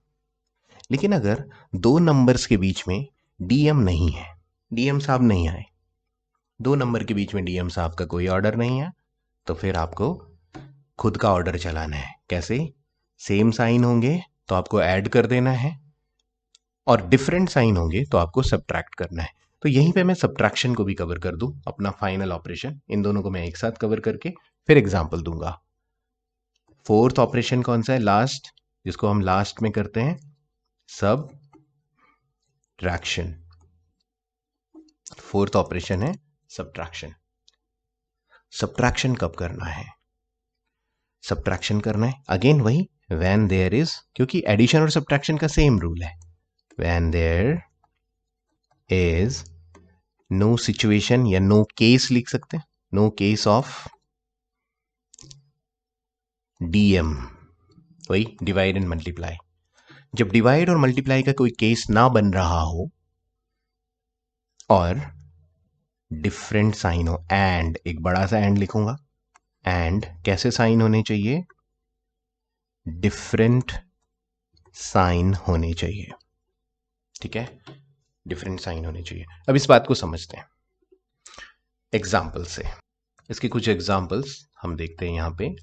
लेकिन अगर दो नंबर्स के बीच में डीएम नहीं है, डीएम साहब नहीं आए, दो नंबर के बीच में डीएम साहब का कोई ऑर्डर नहीं है, तो फिर आपको खुद का ऑर्डर चलाना है। कैसे? सेम साइन होंगे तो आपको ऐड कर देना है, और डिफरेंट साइन होंगे तो आपको सब्ट्रैक्ट करना है। तो यहीं पे मैं सब्ट्रैक्शन को भी कवर कर दूं, अपना फाइनल ऑपरेशन, इन दोनों को मैं एक साथ कवर करके फिर एग्जांपल दूंगा। फोर्थ ऑपरेशन कौन सा है? लास्ट, जिसको हम लास्ट में करते हैं, सब्ट्रैक्शन। फोर्थ ऑपरेशन है सब्ट्रैक्शन। सब्ट्रैक्शन कब करना है? सब्ट्रैक्शन करना है अगेन वही, व्हेन देयर इज, क्योंकि एडिशन और सब्ट्रैक्शन का सेम रूल है, when there is no situation या नो केस लिख सकते हैं, नो केस ऑफ डीएम, वही डिवाइड एंड मल्टीप्लाई। जब डिवाइड और मल्टीप्लाई का कोई केस ना बन रहा हो और डिफरेंट साइन हो, एंड एक बड़ा सा एंड लिखूंगा, एंड कैसे साइन होने चाहिए? डिफरेंट साइन होने चाहिए, ठीक है, डिफरेंट साइन होने चाहिए। अब इस बात को समझते हैं एग्जाम्पल से। इसके कुछ एग्जाम्पल्स हम देखते हैं यहां पे।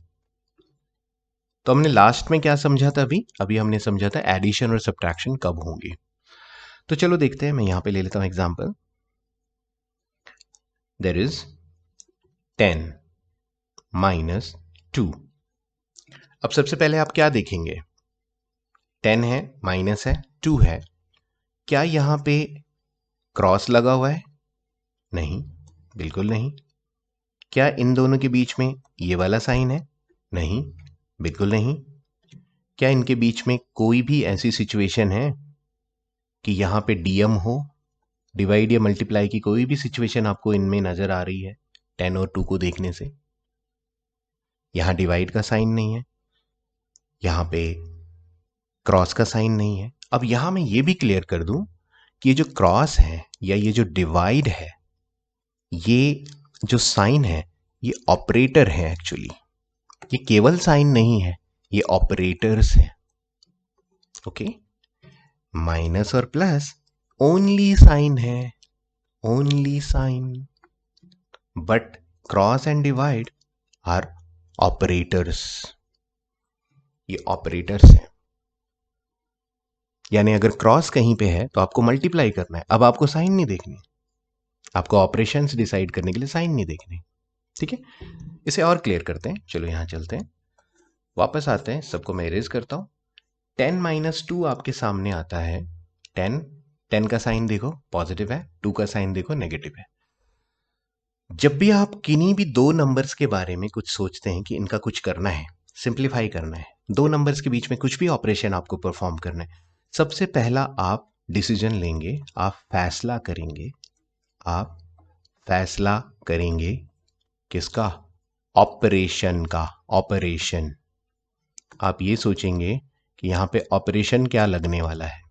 तो हमने लास्ट में क्या समझा था? अभी हमने समझा था एडिशन और सब्ट्रैक्शन कब होंगे। तो चलो देखते हैं, मैं यहां पे ले लेता हूं एग्जाम्पल। There is 10 minus 2। अब सबसे पहले आप क्या देखेंगे? 10 है, माइनस है, 2 है, क्या यहां पे क्रॉस लगा हुआ है? नहीं, बिल्कुल नहीं। क्या इन दोनों के बीच में ये वाला साइन है? नहीं, बिल्कुल नहीं। क्या इनके बीच में कोई भी ऐसी सिचुएशन है कि यहां पे डीएम हो? डिवाइड या मल्टीप्लाई की कोई भी सिचुएशन आपको इनमें नजर आ रही है 10 और 2 को देखने से? यहां डिवाइड का साइन नहीं है, यहां पे क्रॉस का साइन नहीं है। अब यहां मैं ये भी क्लियर कर दूं कि ये जो क्रॉस है या ये जो डिवाइड है, ये जो साइन है, ये ऑपरेटर है एक्चुअली, ये केवल साइन नहीं है, ये ऑपरेटर्स है। ओके, माइनस और प्लस ओनली साइन है, only sign, but cross and divide are operators, ये ऑपरेटर्स हैं। यानी अगर क्रॉस कहीं पे है तो आपको मल्टीप्लाई करना है, अब आपको साइन नहीं देखनी, आपको ऑपरेशंस डिसाइड करने के लिए साइन नहीं देखनी, ठीक है। इसे और क्लियर करते हैं, चलो यहां चलते हैं, वापस आते हैं, सबको मैं इरेज करता हूं। 10 माइनस 2 आपके सामने आता है, 10 का साइन देखो पॉजिटिव है, 2 का साइन देखो नेगेटिव है। जब भी आप किन्हीं भी दो नंबर्स के बारे में कुछ सोचते हैं कि इनका कुछ करना है, सिंप्लीफाई करना है, दो नंबर्स के बीच में कुछ भी ऑपरेशन आपको परफॉर्म करना है, सबसे पहला आप डिसीजन लेंगे, आप फैसला करेंगे किसका? ऑपरेशन का, ऑपरेशन। आप ये सोचेंगे कि यहां पे ऑपरेशन क्या लगने वाला है।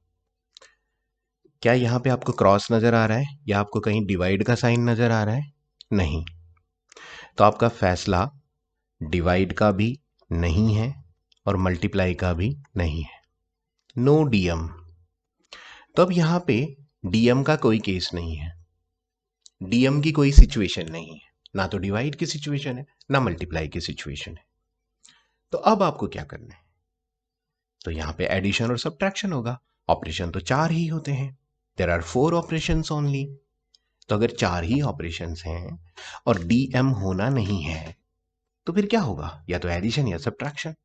क्या यहां पे आपको क्रॉस नजर आ रहा है या आपको कहीं डिवाइड का साइन नजर आ रहा है? नहीं। तो आपका फैसला डिवाइड का भी नहीं है और मल्टीप्लाई का भी नहीं है। No DM. तो अब यहां पे डीएम का कोई केस नहीं है, डीएम की कोई सिचुएशन नहीं है, ना तो डिवाइड की सिचुएशन है ना मल्टीप्लाई की सिचुएशन है। तो अब आपको क्या करना है? तो यहां पे एडिशन और सब्ट्रैक्शन होगा। ऑपरेशन तो 4 ही होते हैं, देयर आर 4 ऑपरेशंस ओनली। तो अगर 4 ही ऑपरेशंस हैं और डीएम होना नहीं है तो फिर क्या होगा? या तो एडिशन या सब्ट्रैक्शन।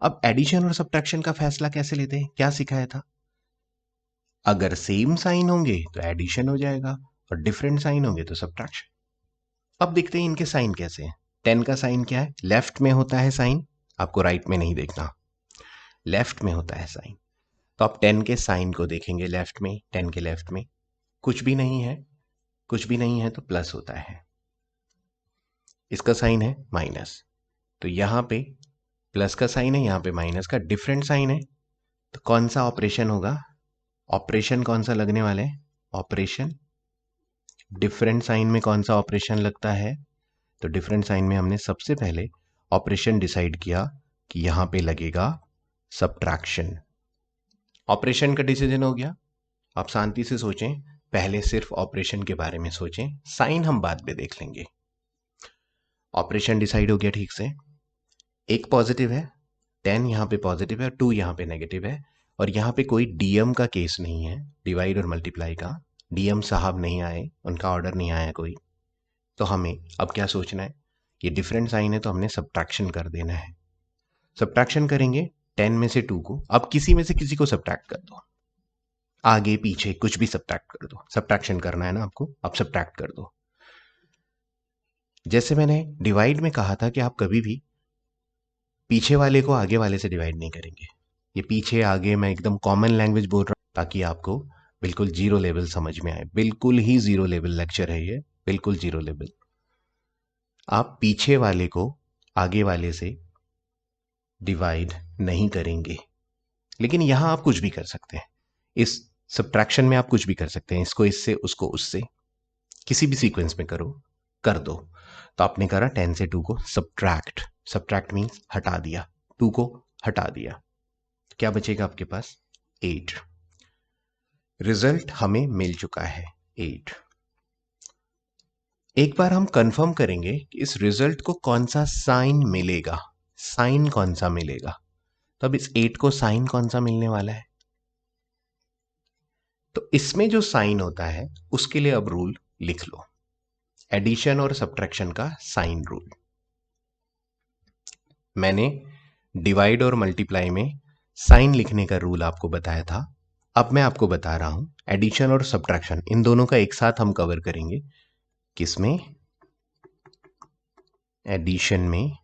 अब एडिशन और सब्ट्रैक्शन का फैसला कैसे लेते हैं? क्या सिखाया था? अगर सेम साइन होंगे तो एडिशन हो जाएगा और डिफरेंट साइन होंगे तो सब्ट्रैक्शन। अब देखते हैं इनके साइन कैसे हैं। 10 का साइन क्या है? लेफ्ट में होता है साइन, आपको राइट में नहीं देखना, लेफ्ट में होता है साइन। तो आप 10 के साइन को देखेंगे लेफ्ट में, 10 के लेफ्ट में कुछ भी नहीं है, कुछ भी नहीं है तो प्लस होता है। इसका साइन है माइनस, तो यहां पे प्लस का साइन है, यहां पे माइनस का, डिफरेंट साइन है। तो कौन सा ऑपरेशन होगा? ऑपरेशन कौन सा लगने वाला है? ऑपरेशन। डिफरेंट साइन में कौन सा ऑपरेशन लगता है? तो डिफरेंट साइन में हमने सबसे पहले ऑपरेशन डिसाइड किया कि यहां पे लगेगा सब्ट्रैक्शन। ऑपरेशन का डिसीजन हो गया। आप शांति से सोचें, पहले सिर्फ ऑपरेशन के बारे में सोचें, साइन हम बाद में देख लेंगे। ऑपरेशन डिसाइड हो गया ठीक से। एक पॉजिटिव है, 10 यहां पे पॉजिटिव है और 2 यहां पे नेगेटिव है, और यहां पे कोई डीएम का केस नहीं है, डिवाइड और मल्टीप्लाई का। डीएम साहब नहीं आए, उनका ऑर्डर नहीं आया कोई। तो हमें अब क्या सोचना है? ये डिफरेंट साइन है तो हमने सब्ट्रैक्शन कर देना है। सब्ट्रैक्शन करेंगे 10 में से 2 को, अब किसी में से किसी को सब्ट्रैक्ट कर दो, आगे पीछे कुछ भी सब्ट्रैक्ट कर दो। सब्ट्रैक्शन करना है ना आपको, अब सब्ट्रैक्ट कर दो। जैसे मैंने डिवाइड में कहा था कि आप कभी भी पीछे वाले को आगे वाले से डिवाइड नहीं करेंगे। ये पीछे आगे मैं एकदम कॉमन लैंग्वेज बोल रहा हूं ताकि आपको बिल्कुल जीरो लेवल समझ में आए। बिल्कुल ही जीरो लेवल लेक्चर है ये, बिल्कुल जीरो लेवल। आप पीछे वाले को आगे वाले से डिवाइड नहीं करेंगे, लेकिन यहां आप कुछ भी कर सकते हैं। इस सब्ट्रैक्शन में आप कुछ भी कर सकते हैं, इसको इससे, उसको उससे, किसी भी सीक्वेंस में करो, कर दो। तो आपने करा 10 से 2 को सब्ट्रैक्ट। सब्ट्रैक्ट मीन्स हटा दिया, 2 को हटा दिया, क्या बचेगा आपके पास? 8। रिजल्ट हमें मिल चुका है 8। एक बार हम कंफर्म करेंगे कि इस रिजल्ट को कौन सा साइन मिलेगा। साइन कौन सा मिलेगा? तो अब इस 8 को साइन कौन सा मिलने वाला है? तो इसमें जो साइन होता है उसके लिए अब रूल लिख लो, एडिशन और सब्ट्रैक्शन का साइन रूल। मैंने डिवाइड और मल्टीप्लाई में साइन लिखने का रूल आपको बताया था। अब मैं आपको बता रहा हूं एडिशन और सब्ट्रैक्शन, इन दोनों का एक साथ हम कवर करेंगे। किसमें? एडिशन में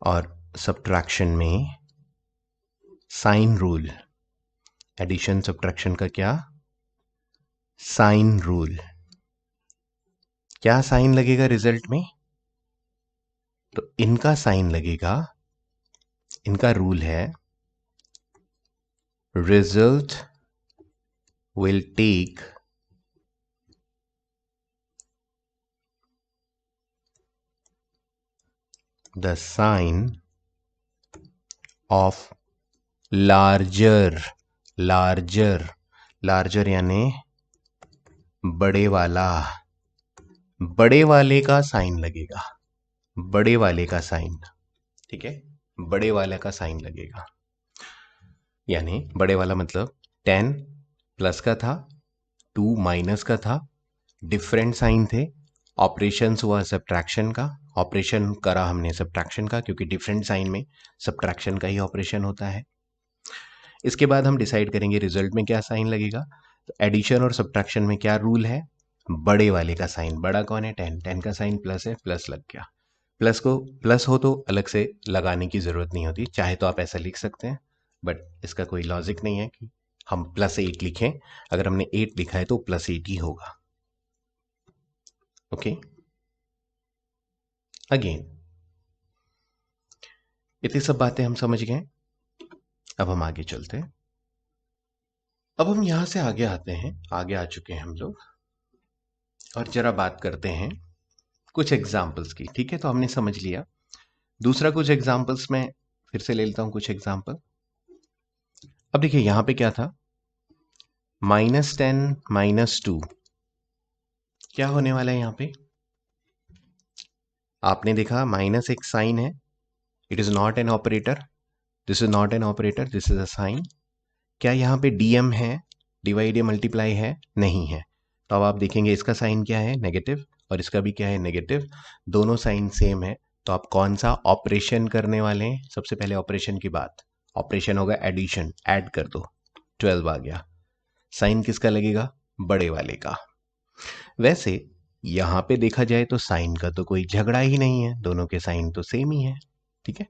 और सब्ट्रैक्शन में साइन रूल। एडिशन सब्ट्रैक्शन का क्या? Sign rule. क्या साइन लगेगा रिजल्ट में? तो इनका साइन लगेगा, इनका रूल है result will take the sign of larger. Larger, larger यानी बड़े वाला। बड़े वाले का साइन लगेगा, बड़े वाले का साइन, ठीक है, बड़े वाले का साइन लगेगा। यानी बड़े वाला मतलब 10 प्लस का था, 2 माइनस का था, डिफरेंट साइन थे, ऑपरेशन हुआ सब्ट्रैक्शन का, ऑपरेशन करा हमने सब्ट्रैक्शन का, क्योंकि डिफरेंट साइन में सब्ट्रैक्शन का ही ऑपरेशन होता है। इसके बाद हम डिसाइड करेंगे रिजल्ट में क्या साइन लगेगा। तो एडिशन और सब्ट्रैक्शन में क्या रूल है? बड़े वाले का साइन, बड़ा कौन है? 10, 10 का साइन प्लस है, प्लस लग गया। प्लस को प्लस हो तो अलग से लगाने की जरूरत नहीं होती, चाहे तो आप ऐसा लिख सकते हैं, बट इसका कोई लॉजिक नहीं है कि हम +8 लिखें। अगर हमने 8 लिखा है तो +8 ही होगा। ओके, अगेन इतनी सब बातें हम समझ गए। अब हम आगे चलते हैं। अब हम यहां से आगे आते हैं, आगे आ चुके हैं हम लोग, और जरा बात करते हैं कुछ एग्जाम्पल्स की। ठीक है, तो हमने समझ लिया। दूसरा कुछ एग्जाम्पल्स में फिर से ले लेता हूं कुछ एग्जाम्पल। अब देखिए यहां पे क्या था, -10 -2 क्या होने वाला है यहां पे? आपने देखा माइनस एक साइन है, it is not an operator, this is not an operator, this is a sign. क्या यहाँ पे डीएम है, डिवाइड या मल्टीप्लाई है? नहीं है। तो अब आप देखेंगे इसका साइन क्या है, नेगेटिव, और इसका भी क्या है, नेगेटिव। दोनों साइन सेम है, तो आप कौन सा ऑपरेशन करने वाले हैं? सबसे पहले ऑपरेशन की बात, ऑपरेशन होगा एडिशन, ऐड कर दो, 12 आ गया। साइन किसका लगेगा? बड़े वाले का। वैसे यहां पे देखा जाए तो साइन का तो कोई झगड़ा ही नहीं है, दोनों के साइन तो सेम ही है। ठीक है,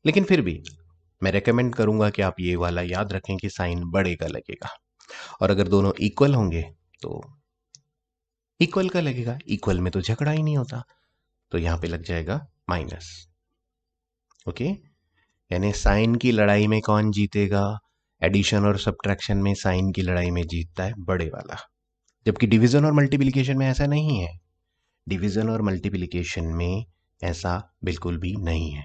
लेकिन फिर भी मैं रेकमेंड करूंगा कि आप ये वाला याद रखें कि साइन बड़े का लगेगा, और अगर दोनों इक्वल होंगे तो इक्वल का लगेगा। इक्वल में तो झगड़ा ही नहीं होता, तो यहां पे लग जाएगा माइनस। ओके, यानी साइन की लड़ाई में कौन जीतेगा? एडिशन और सब्ट्रैक्शन में साइन की लड़ाई में जीतता है बड़े वाला, जबकि डिवीजन और मल्टीप्लिकेशन में ऐसा नहीं है। डिवीजन और मल्टीप्लिकेशन में ऐसा बिल्कुल भी नहीं है,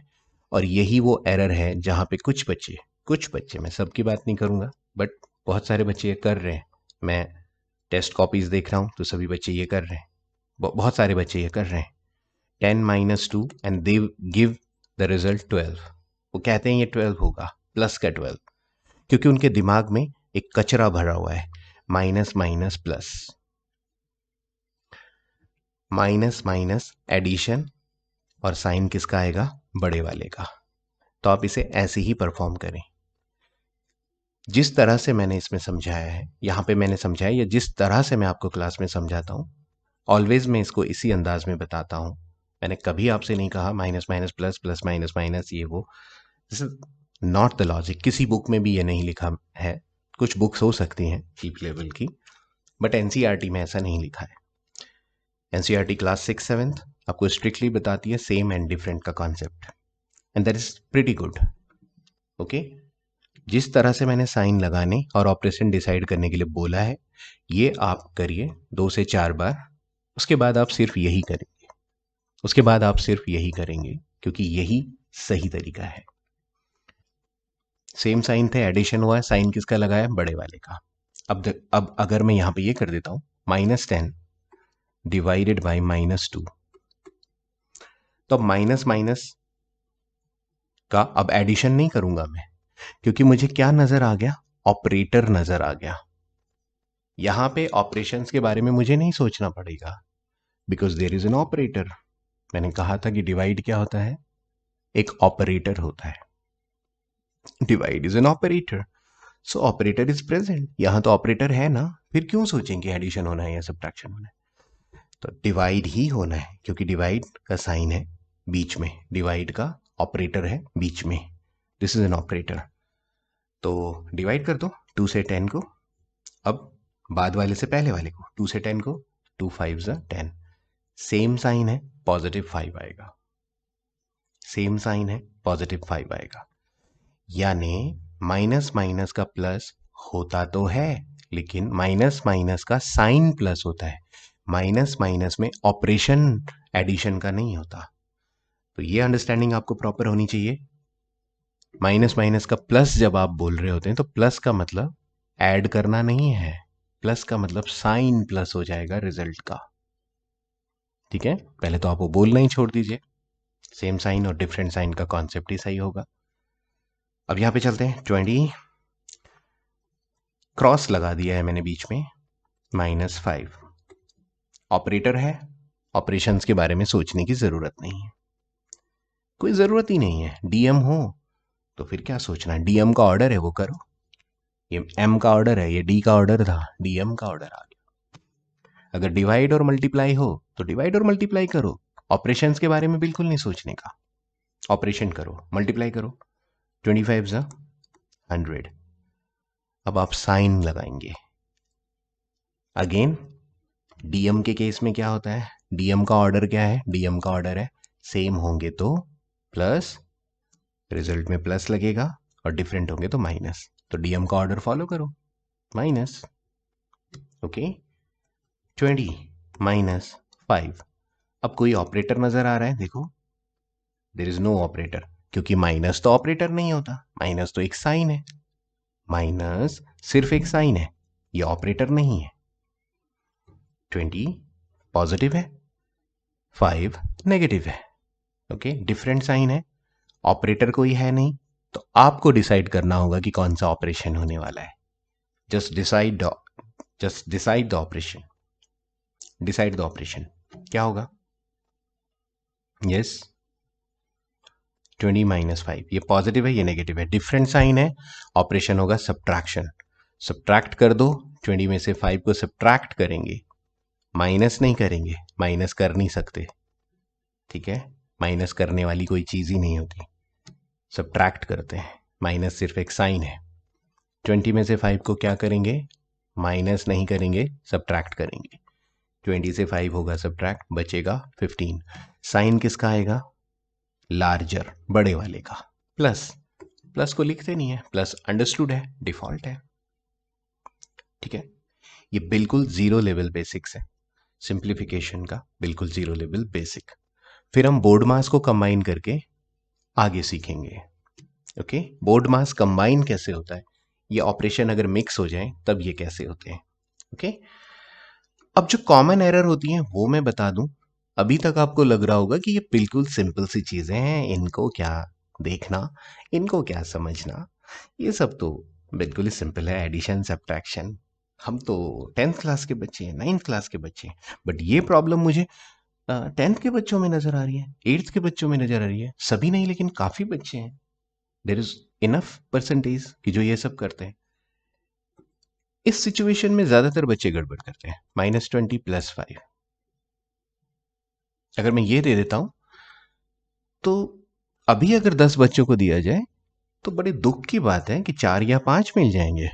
और यही वो एरर है जहां पे कुछ बच्चे, मैं सबकी बात नहीं करूंगा, बट बहुत सारे बच्चे ये कर रहे हैं। मैं टेस्ट कॉपीज देख रहा हूं तो सभी बच्चे ये कर रहे हैं, बहुत सारे बच्चे ये कर रहे हैं। 10 - 2 and they give the result 12। वो कहते हैं ये 12 होगा, प्लस का 12, क्योंकि उनके दिमाग में एक कचरा भरा हुआ है, minus minus plus, minus minus addition, और साइन किसका आएगा? बड़े वाले का। तो आप इसे ऐसे ही परफॉर्म करें जिस तरह से मैंने इसमें समझाया है, यहां पे मैंने समझाया, या जिस तरह से मैं आपको क्लास में समझाता हूं, ऑलवेज मैं इसको इसी अंदाज में बताता हूं। मैंने कभी आपसे नहीं कहा minus minus plus, plus minus minus, ये वो। This is not the logic. किसी बुक में भी ये नहीं लिखा है। कुछ बुक्स हो सकती हैं चीप लेवल की, बट एनसीईआरटी में ऐसा नहीं लिखा है। एनसीईआरटी क्लास 6-7 आपको स्ट्रिक्टली बताती है सेम एंड डिफरेंट का concept, and that is pretty good. Okay, जिस तरह से मैंने साइन लगाने और ऑपरेशन डिसाइड करने के लिए बोला है, ये आप करिए 2 से 4 बार। उसके बाद आप सिर्फ यही करेंगे, उसके बाद आप सिर्फ यही करेंगे, क्योंकि यही सही तरीका है। सेम साइन थे, एडिशन हुआ है, साइन किसका लगाया? बड़े वाले का। अब अगर मैं यहां पे ये कर देता हूं, -10 डिवाइडेड बाई -2, तो अब माइनस माइनस का अब एडिशन नहीं करूंगा मैं, क्योंकि मुझे क्या नजर आ गया? ऑपरेटर नजर आ गया। यहां पे ऑपरेशंस के बारे में मुझे नहीं सोचना पड़ेगा, because there is an operator. मैंने कहा था कि डिवाइड क्या होता है? एक ऑपरेटर होता है। Divide is an operator, so operator is present. यहां तो ऑपरेटर है ना, फिर क्यों सोचेंगे एडिशन होना है या सब्ट्रैक्शन होना है? तो डिवाइड ही होना है, क्योंकि डिवाइड का साइन है बीच में, डिवाइड का ऑपरेटर है बीच में, दिस इज एन ऑपरेटर। तो डिवाइड कर दो 2 से 10 को, अब बाद वाले से पहले वाले को, 2 से 10 को, 2 5 10, सेम साइन है, +5 आएगा। सेम साइन है, +5 आएगा। यानी माइनस माइनस का प्लस होता तो है, लेकिन माइनस माइनस का साइन प्लस होता है। माइनस माइनस में ऑपरेशन एडिशन का नहीं होता। तो ये अंडरस्टैंडिंग आपको प्रॉपर होनी चाहिए। माइनस माइनस का प्लस जब आप बोल रहे होते हैं, तो प्लस का मतलब ऐड करना नहीं है, प्लस का मतलब साइन प्लस हो जाएगा रिजल्ट का। ठीक है, पहले तो आप वो बोलना ही छोड़ दीजिए, सेम साइन और डिफरेंट साइन का कॉन्सेप्ट ही सही होगा। अब यहां पे चलते हैं, 20 क्रॉस लगा दिया है मैंने बीच में, -5 ऑपरेटर है, ऑपरेशंस के बारे में सोचने की जरूरत नहीं है, कोई जरूरत ही नहीं है। डीएम हो तो फिर क्या सोचना है, डीएम का ऑर्डर है वो करो। ये एम का ऑर्डर है, ये डी का ऑर्डर था, डीएम का ऑर्डर आ गया। अगर डिवाइड और मल्टीप्लाई हो तो डिवाइड और मल्टीप्लाई करो, ऑपरेशंस के बारे में बिल्कुल नहीं सोचने का। ऑपरेशन करो, मल्टीप्लाई करो, 25 100। अब आप साइन लगाएंगे। अगेन डीएम के केस में क्या होता है? डीएम का ऑर्डर क्या है? डीएम का ऑर्डर है सेम होंगे तो प्लस, रिजल्ट में प्लस लगेगा, और डिफरेंट होंगे तो माइनस। तो डीएम का ऑर्डर फॉलो करो, माइनस। Okay, 20 minus 5। अब कोई ऑपरेटर नजर आ रहा है? देखो, देयर इज नो ऑपरेटर, क्योंकि माइनस तो ऑपरेटर नहीं होता, माइनस तो एक साइन है। माइनस सिर्फ एक साइन है, ये ऑपरेटर नहीं है। 20 पॉजिटिव है, 5 नेगेटिव है। ओके, डिफरेंट साइन है, ऑपरेटर कोई है नहीं, तो आपको डिसाइड करना होगा कि कौन सा ऑपरेशन होने वाला है। Just decide the operation. Decide the operation क्या होगा? यस, 20 माइनस 5, ये पॉजिटिव है, ये नेगेटिव है, डिफरेंट साइन है, ऑपरेशन होगा सब्ट्रैक्शन। सब्ट्रैक्ट कर दो, 20 में से 5 को सब्ट्रैक्ट करेंगे, माइनस नहीं करेंगे, माइनस कर नहीं सकते, ठीक है, माइनस करने वाली कोई चीज ही नहीं होती, सब्ट्रैक्ट करते हैं, माइनस सिर्फ एक साइन है। 20 में से 5 को क्या करेंगे? माइनस नहीं करेंगे, सब्ट्रैक्ट करेंगे। 20 से 5 होगा सब्ट्रैक्ट, बचेगा 15। साइन किसका आएगा? लार्जर, बड़े वाले का। प्लस, प्लस को लिखते नहीं है, प्लस अंडरस्टूड है, डिफॉल्ट है, ठीक है। ये बिल्कुल जीरो लेवल बेसिक्स है, सिंप्लीफिकेशन का बिल्कुल जीरो लेवल बेसिक। फिर हम बोर्ड मास को कंबाइन करके आगे सीखेंगे। ओके, बोर्ड मास कंबाइन कैसे होता है, ये ऑपरेशन अगर मिक्स हो जाए तब ये कैसे होते हैं। ओके, अब जो कॉमन एरर होती है वो मैं बता दूं। अभी तक आपको लग रहा होगा कि ये बिल्कुल सिंपल सी चीजें हैं, इनको क्या देखना, इनको क्या समझना, ये सब तो बिल्कुल ही सिंपल है, एडिशन सब्ट्रैक्शन। हम तो 10th क्लास के बच्चे हैं, 9th क्लास के बच्चे हैं, बट ये प्रॉब्लम मुझे 10th के बच्चों में नजर आ रही है, 8th के बच्चों में नजर आ रही है। सभी नहीं, लेकिन काफी बच्चे हैं, देर इज इनफ परसेंटेज कि जो ये सब करते हैं। इस सिचुएशन में ज्यादातर बच्चे गड़बड़ करते हैं। -20 + 5 अगर मैं ये दे देता हूं तो अभी अगर 10 बच्चों को दिया जाए तो बड़े दुख की बात है कि 4 या 5 मिल जाएंगे,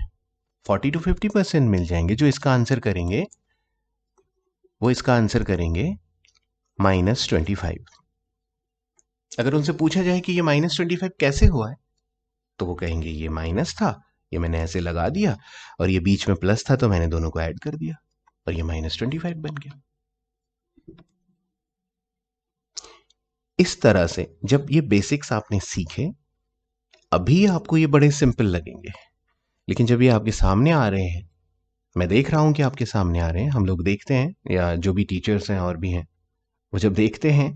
40 to 50% मिल जाएंगे जो इसका आंसर करेंगे। वो इसका आंसर करेंगे -25। अगर उनसे पूछा जाए कि ये -25 कैसे हुआ है, तो वो कहेंगे ये माइनस था, ये मैंने ऐसे लगा दिया, और ये बीच में प्लस था तो मैंने दोनों को ऐड कर दिया और ये -25 बन गया। इस तरह से जब ये बेसिक्स आपने सीखे, अभी आपको ये बड़े सिंपल लगेंगे, लेकिन जब ये आपके सामने आ रहे हैं, मैं देख रहा हूं कि आपके सामने आ रहे हैं, हम लोग देखते हैं, या जो भी टीचर्स हैं और भी हैं, वो जब देखते हैं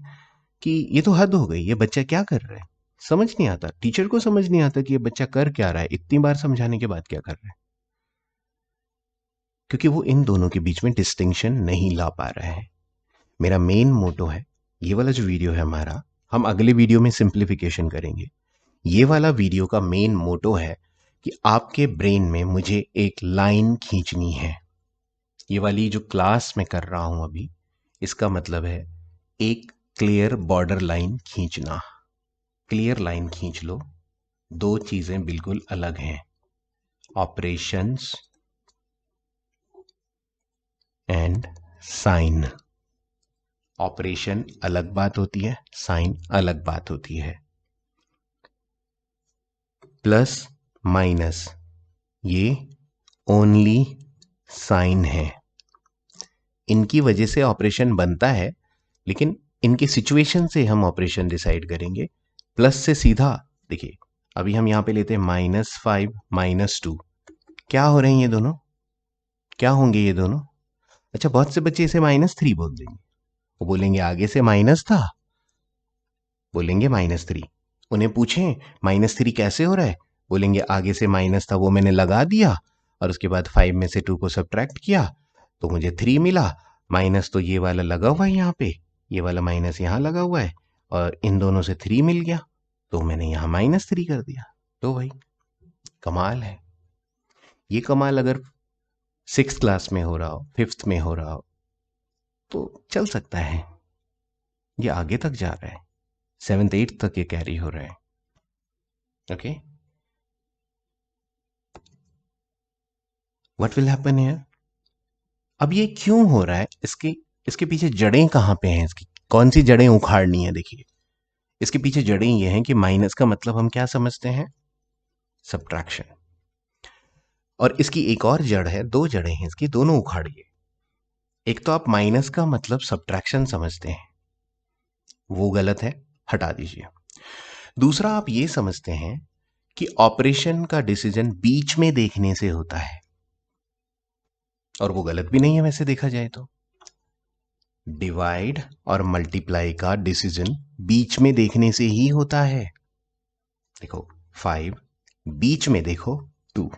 कि ये तो हद हो गई, ये बच्चा क्या कर रहा है, समझ नहीं आता, टीचर को समझ नहीं आता कि ये बच्चा कर क्या रहा है, इतनी बार समझाने के बाद क्या कर रहा है, क्योंकि वो इन दोनों के बीच में डिस्टिंक्शन नहीं ला पा रहा है। मेरा मेन मोटो है, ये वाला जो वीडियो है हमारा, हम अगले वीडियो में सिंप्लीफिकेशन करेंगे, ये वाला वीडियो का मेन मोटो है कि आपके ब्रेन में मुझे एक लाइन खींचनी है। ये वाली जो क्लास मैं कर रहा हूं अभी, इसका मतलब है एक क्लियर बॉर्डर लाइन खींचना। क्लियर लाइन खींच लो, दो चीजें बिल्कुल अलग हैं, ऑपरेशंस एंड साइन। ऑपरेशन अलग बात होती है, साइन अलग बात होती है। प्लस माइनस ये ओनली साइन है, इनकी वजह से ऑपरेशन बनता है, लेकिन इनके सिचुएशन से हम ऑपरेशन डिसाइड करेंगे। प्लस से सीधा देखिए, अभी हम यहां पे लेते हैं -5 -2, क्या हो रहे हैं ये दोनों, क्या होंगे ये दोनों? अच्छा, बहुत से बच्चे इसे -3 बोल देंगे, वो बोलेंगे आगे से माइनस था, बोलेंगे -3। उन्हें पूछें -3 कैसे हो रहा है, बोलेंगे आगे से माइनस था, वो मैंने लगा दिया, और उसके बाद 5 में से 2 को सब्ट्रैक्ट किया तो मुझे 3 मिला। माइनस तो ये वाला लगा हुआ है यहाँ पे, ये वाला माइनस यहाँ लगा हुआ है, और इन दोनों से 3 मिल गया तो मैंने यहाँ -3 कर दिया। तो भाई कमाल है। ये कमाल अगर 6th क्लास में हो रहा हो, 5th में हो रहा हो, तो चल सकता है, ये आगे तक जा रहा है, 7th 8th तक ये कैरी हो रहा है। Okay, what will happen here? अब ये क्यों हो रहा है, इसके पीछे जड़ें कहां पे हैं इसकी, कौन सी जड़ें उखाड़नी है? देखिए इसके पीछे जड़ें ये हैं कि माइनस का मतलब हम क्या समझते हैं? सब्ट्रैक्शन। और इसकी एक और जड़ है, दो जड़ें हैं इसकी, दोनों उखाड़िए। एक तो आप माइनस का मतलब सब्ट्रैक्शन समझते हैं, वो गलत है, हटा दीजिए। दूसरा आप ये समझते हैं कि ऑपरेशन का डिसीजन बीच में देखने से होता है, और वो गलत भी नहीं है वैसे देखा जाए तो। डिवाइड और मल्टीप्लाई का डिसीजन बीच में देखने से ही होता है। देखो 5, बीच में देखो 2,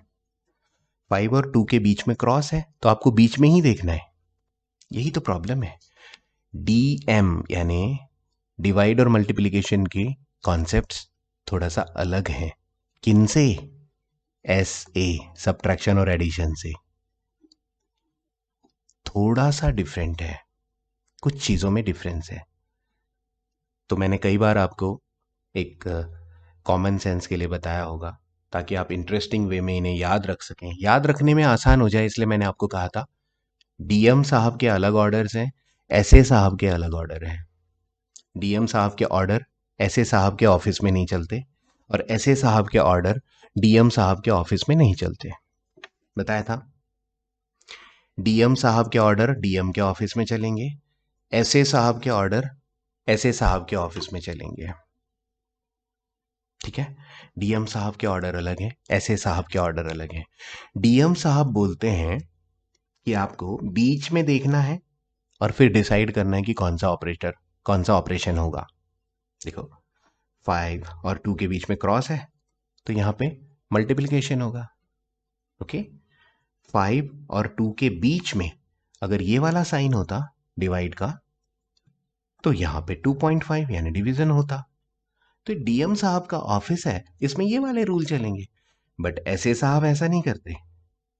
5 और 2 के बीच में क्रॉस है, तो आपको बीच में ही देखना है। यही तो प्रॉब्लम है। DM यानी डिवाइड और मल्टीप्लिकेशन के कॉन्सेप्ट्स थोड़ा सा अलग हैं। किनसे? SA, सब्ट्रैक्शन और एडिशन से थोड़ा सा डिफरेंट है, कुछ चीज़ों में डिफरेंस है। तो मैंने कई बार आपको एक कॉमन सेंस के लिए बताया होगा, ताकि आप इंटरेस्टिंग वे में इन्हें याद रख सकें, याद रखने में आसान हो जाए, इसलिए मैंने आपको कहा था DM साहब के अलग ऑर्डर्स हैं, SA साहब के अलग ऑर्डर हैं। DM साहब के ऑर्डर SA साहब के ऑफिस में नहीं चलते, और SA साहब के ऑर्डर DM साहब के ऑफिस में नहीं चलते। बताया था। DM साहब के ऑर्डर DM के ऑफिस में चलेंगे, SA साहब के ऑर्डर SA साहब के ऑफिस में चलेंगे। ठीक है, DM साहब के ऑर्डर अलग हैं, SA साहब के ऑर्डर अलग हैं। DM साहब बोलते हैं कि आपको बीच में देखना है और फिर डिसाइड करना है कि कौन सा ऑपरेशन होगा। देखो 5 और 2 के बीच में क्रॉस है, तो यहां पे मल्टीप्लिकेशन होगा। ओके, 5 और 2 के बीच में अगर ये वाला साइन होता डिवाइड का, तो यहां पे 2.5 यानी डिवीजन होता। तो DM साहब का ऑफिस है, इसमें ये वाले रूल चलेंगे। बट SA साहब ऐसा नहीं करते।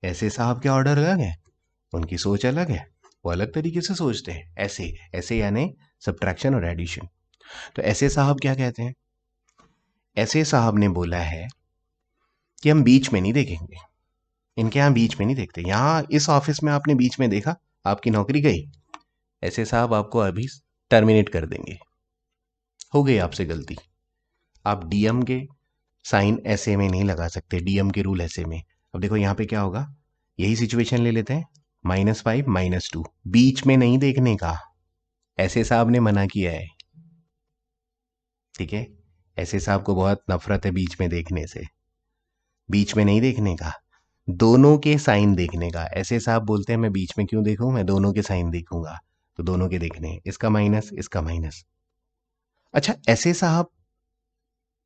SA साहब के ऑर्डर अलग है, उनकी सोच अलग है, वो अलग तरीके से सोचते हैं। ऐसे यानी सब्ट्रैक्शन और एडिशन। तो SA साहब क्या कहते हैं? SA साहब ने बोला है कि हम बीच में नहीं देखेंगे, इनके यहाँ बीच में नहीं देखते। यहाँ इस ऑफिस में आपने बीच में देखा, आपकी नौकरी गई। SA साहब आपको अभी टर्मिनेट कर देंगे, हो गई आपसे गलती। आप DM के साइन SA में नहीं लगा सकते, DM के रूल SA में। अब देखो यहाँ पे क्या होगा, यही सिचुएशन ले लेते हैं, -5 -2, बीच में नहीं देखने का SA साहब ने मना किया है। ठीक है, SA साहब को बहुत नफरत है बीच में देखने से, बीच में नहीं देखने का, दोनों के साइन देखने का। SA साहब बोलते हैं मैं बीच में क्यों देखूं, मैं दोनों के साइन देखूंगा, तो दोनों के देखने हैं, इसका माइनस इसका माइनस। अच्छा, SA साहब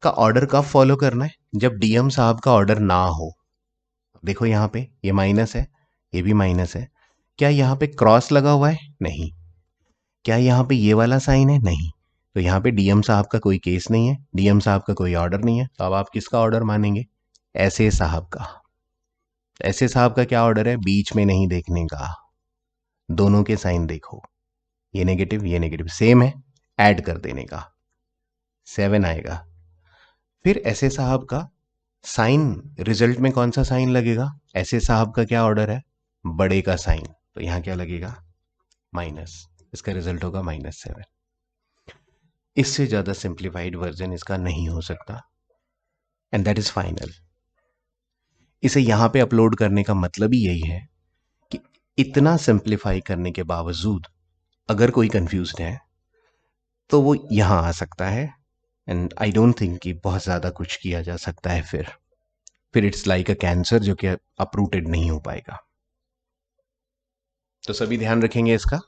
का ऑर्डर कब फॉलो करना है? जब DM साहब का ऑर्डर ना हो। देखो यहाँ पे ये माइनस है, ये भी माइनस है। क्या यहाँ पे क्रॉस लगा हुआ है? नहीं। क्या यहाँ पे ये वाला साइन है? नहीं। तो यहाँ पे DM साहब का कोई केस नहीं है, DM साहब का कोई ऑर्डर नहीं है। तो अब आप किसका ऑर्डर मानेंगे? SA साहब का। SA साहब का क्या ऑर्डर है? बीच में नहीं देखने का, दोनों के साइन देखो, ये नेगेटिव सेम है, ऐड कर देने का, 7 आएगा। फिर SA साहब का साइन, रिजल्ट में कौन सा साइन लगेगा? SA साहब का क्या ऑर्डर है? बड़े का साइन, तो यहां क्या लगेगा? माइनस, इसका रिजल्ट होगा -7। इससे ज्यादा सिंप्लीफाइड वर्जन इसका नहीं हो सकता, एंड दैट इज फाइनल। इसे यहां पे अपलोड करने का मतलब ही यही है कि इतना सिंप्लीफाई करने के बावजूद अगर कोई कंफ्यूज्ड है तो वो यहां आ सकता है, एंड आई डोंट थिंक कि बहुत ज़्यादा कुछ किया जा सकता है। फिर इट्स लाइक अ कैंसर जो कि अपरूटेड नहीं हो पाएगा। तो सभी ध्यान रखेंगे इसका।